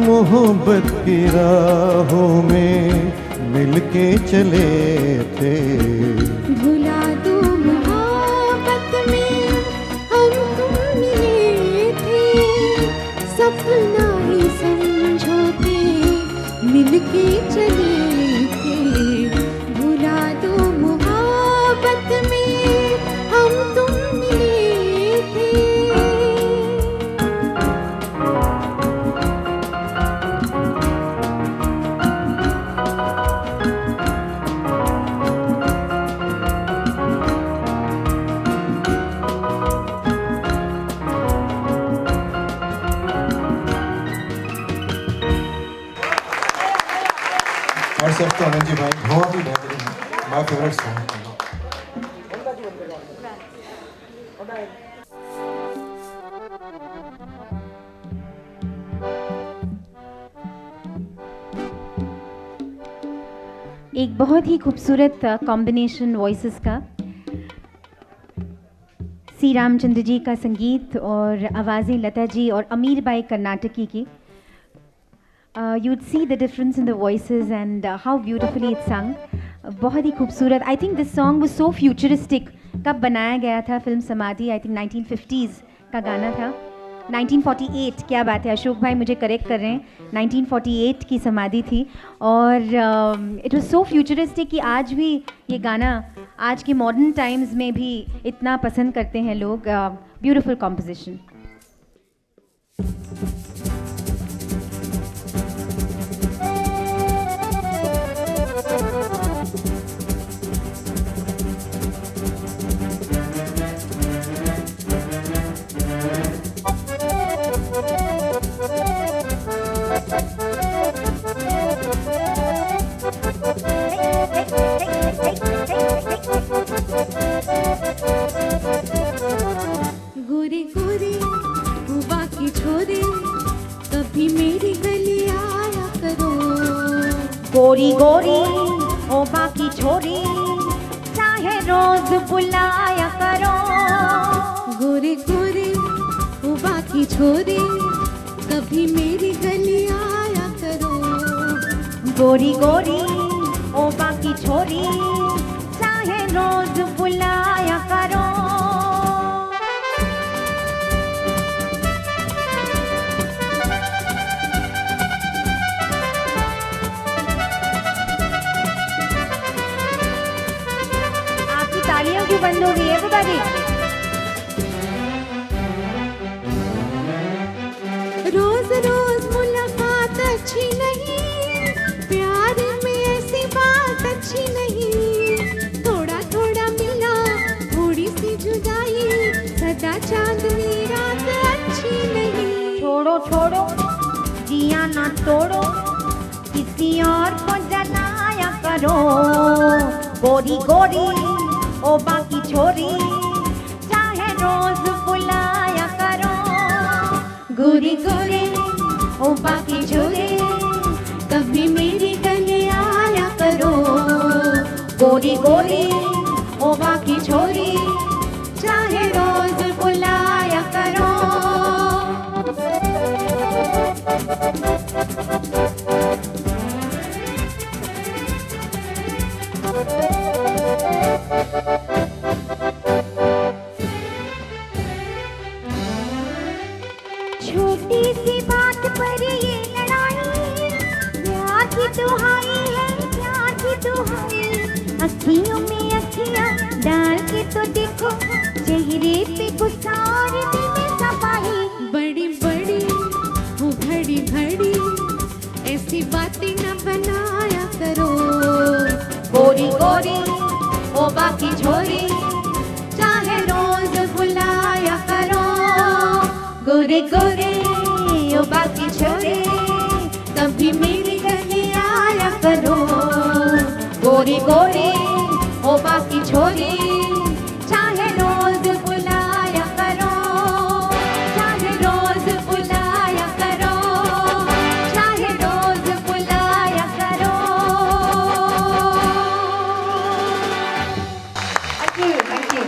मोहब्बत की राहों में मिलके चले थे। भुला दो मोहब्बत में हम तुम मिले थे, सपना ही समझो के मिलके चले थे। भुला दो मोहब्बत में हम तुम मिले थे। और सब तो अनंत जी भाई बहुत ही बेहतरीन है, माय फेवरेट सॉन्ग। एक बहुत ही खूबसूरत कॉम्बिनेशन वॉइसेस का, सी रामचंद्र जी का संगीत और आवाज़ें लता जी और अमीर बाई कर्नाटकी की। You'd see the difference in the voices and how beautifully it's sung. बहुत ही खूबसूरत। I think this song was so futuristic. कब बनाया गया था फिल्म समाधि? I think 1950s का गाना था। 1948, क्या बात है, अशोक भाई मुझे करेक्ट कर रहे हैं, 1948 की समाधि थी। और इट वाज सो फ्यूचरिस्टिक कि आज भी ये गाना आज के मॉडर्न टाइम्स में भी इतना पसंद करते हैं लोग। Beautiful composition. गोरे गोरे वो बाकी छोरे, कभी मेरी गली आया करो। गोरी गोरी ओ बाकी छोरी, चाहे रोज बुलाया करो। गोरे गोरे वो बाकी छोरे कभी मेरी गली आया करो। गोरी गोरी ओ बाकी छोरी चाहे रोज बुलाया करो। आपकी तालियां क्यों बंद हो गई है बता दी? रोज रोज मुलाकात अच्छी नहीं, प्यार में ऐसी बात अच्छी नहीं। थोड़ा थोड़ा मिला थोड़ी सी जुदाई, सदा चांदनी रात अच्छी नहीं। छोड़ो छोड़ो जिया ना तोड़ो, किसी और को जलाया करो। गोरी गोरी ओ बाकी छोरी चाहे रोज बुलाया करो। गोरी गोरी ओ बाकी छोरे कभी मेरी गली आया करो। गोरी गोरी ओ बाकी छोरी चाहे रोज बुलाया करो। छोटी सी बात पर ये लड़ाई, प्यार की दुहाई है प्यार की दुहाई। अखियों में अखियां डाल के तो देखो, चेहरे पे गुस्सा और दिल में सफाई। बड़ी बड़ी वो घड़ी घड़ी ऐसी बातें न बनाया करो। गोरी गोरी ओ बाकी छोरी चाहे रोज बुलाया करो। गोरे गोरे ओ बाकी छोरे कभी मेरी गली आया करो। गोरी गोरी ओ बाकी छोरी चाहे रोज बुलाया करो। चाहे रोज बुलाया करो। चाहे रोज बुलाया करो। Thank you, thank you.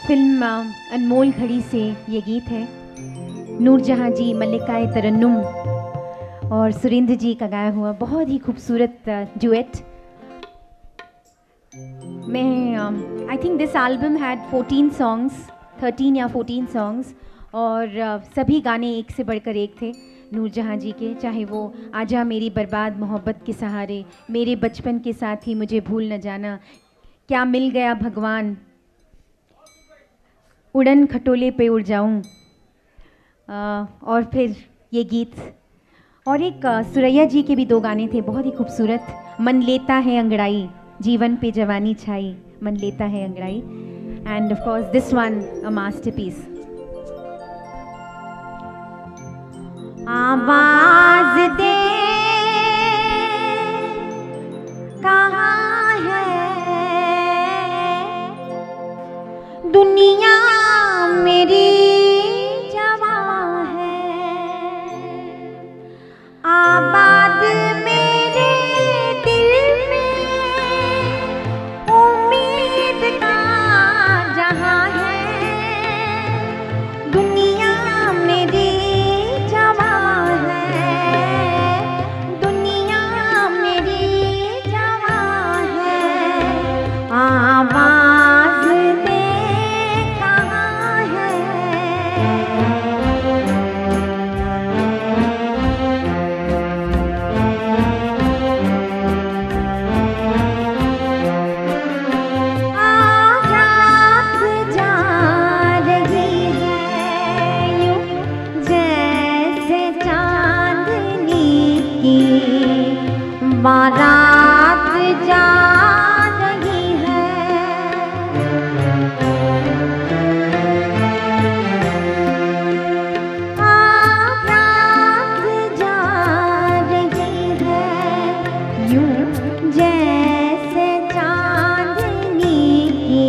Film Anmol Ghadi से ये गीत है। नूरजहां जी, मल्लिकाए तरन्नुम और सुरेंद्र जी का गाया हुआ बहुत ही खूबसूरत डुएट। मैं I think this album had 14 songs, 13 या 14 सॉन्ग्स, और सभी गाने एक से बढ़कर एक थे नूरजहां जी के। चाहे वो आजा मेरी बर्बाद मोहब्बत के सहारे, मेरे बचपन के साथ ही मुझे भूल न जाना, क्या मिल गया भगवान, उड़न खटोले पे उड़ जाऊं, और फिर ये गीत। और एक सुरैया जी के भी 2 गाने थे बहुत ही खूबसूरत। मन लेता है अंगड़ाई, जीवन पे जवानी छाई, मन लेता है अंगड़ाई। End of course this one a masterpiece. आवाज दे कहाँ है दुनिया मेरी जवां है, आबाद मेरे दिल में उम्मीद का जहां है। दुनिया मेरी जवां है, दुनिया मेरी जवां है, आवाज दे कहाँ है। रात जा रही है यूं जैसे चांदनी की बारात जा रही है। रात जा रही है यूं जैसे चांदनी की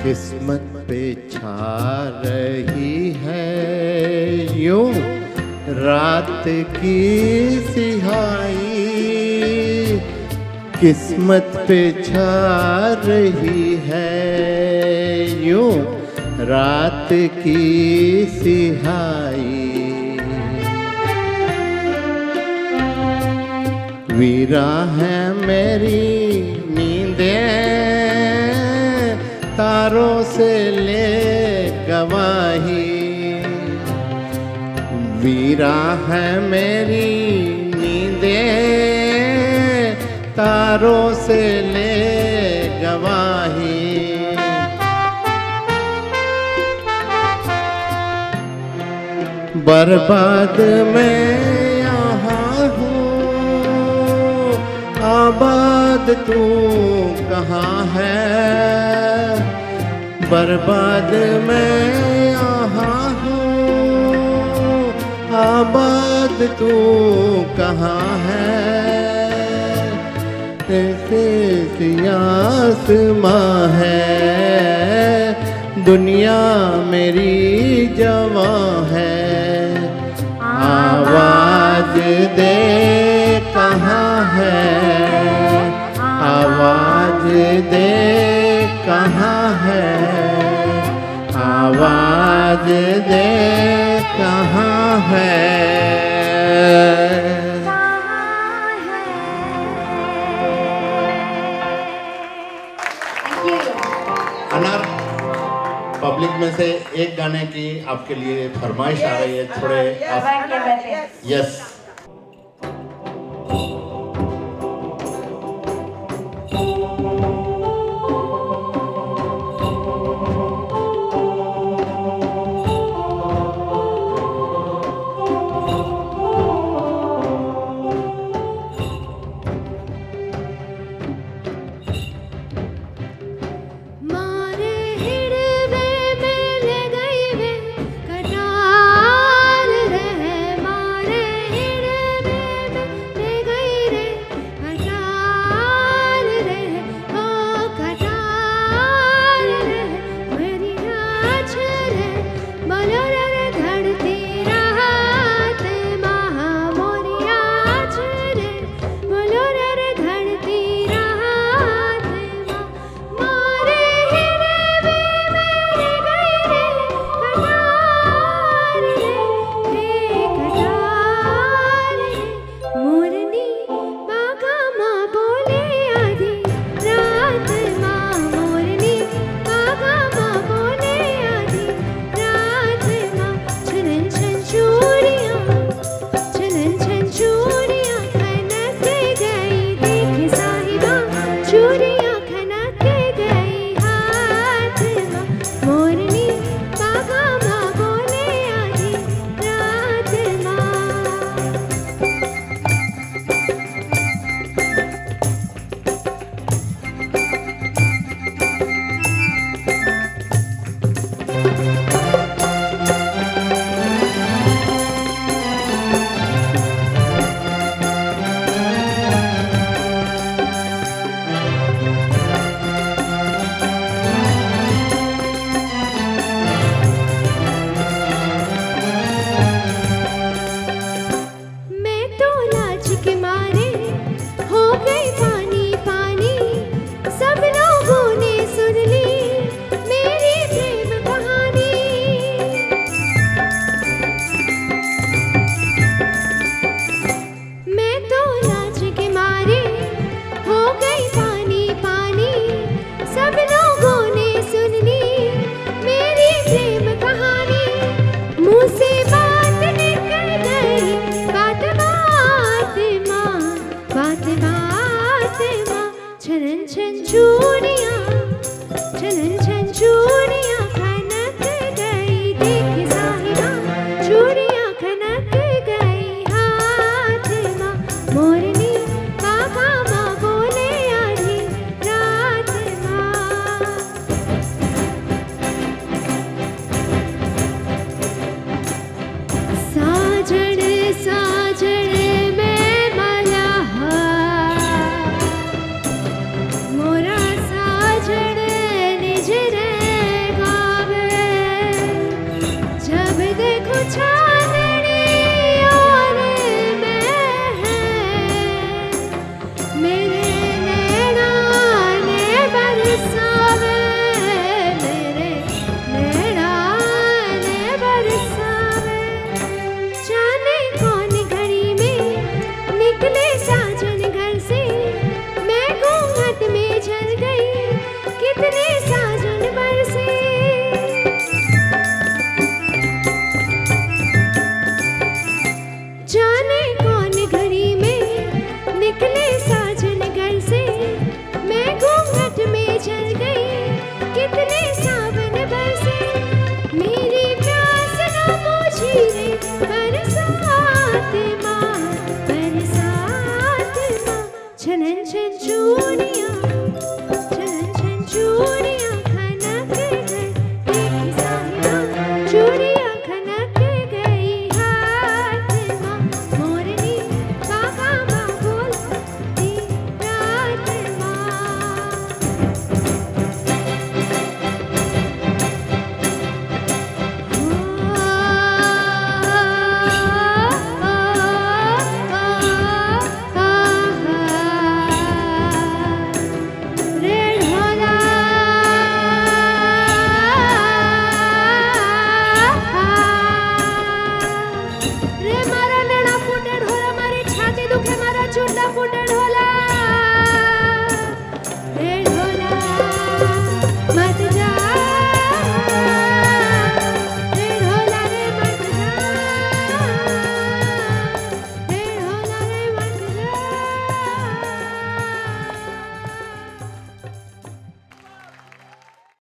किस्मत पे छा रही है यूं रात की सिहाई, किस्मत पे छा रही है यूं रात की सिहाई। वीरा है मेरी नींदें तारों से ले गवाही, वीरा है मेरी नींदें तारों से ले गवाही। बर्बाद मैं यहाँ हूँ, आबाद तू कहाँ है, बर्बाद मैं यहाँ हूँ, आबाद तू कहाँ है। कैसे आसमां है दुनिया मेरी जवां है, आवाज दे कहाँ है, आवाज दे कहाँ है, आवाज दे कहाँ है। अनार, पब्लिक में से एक गाने की आपके लिए फरमाइश आ रही है, थोड़े आप, यस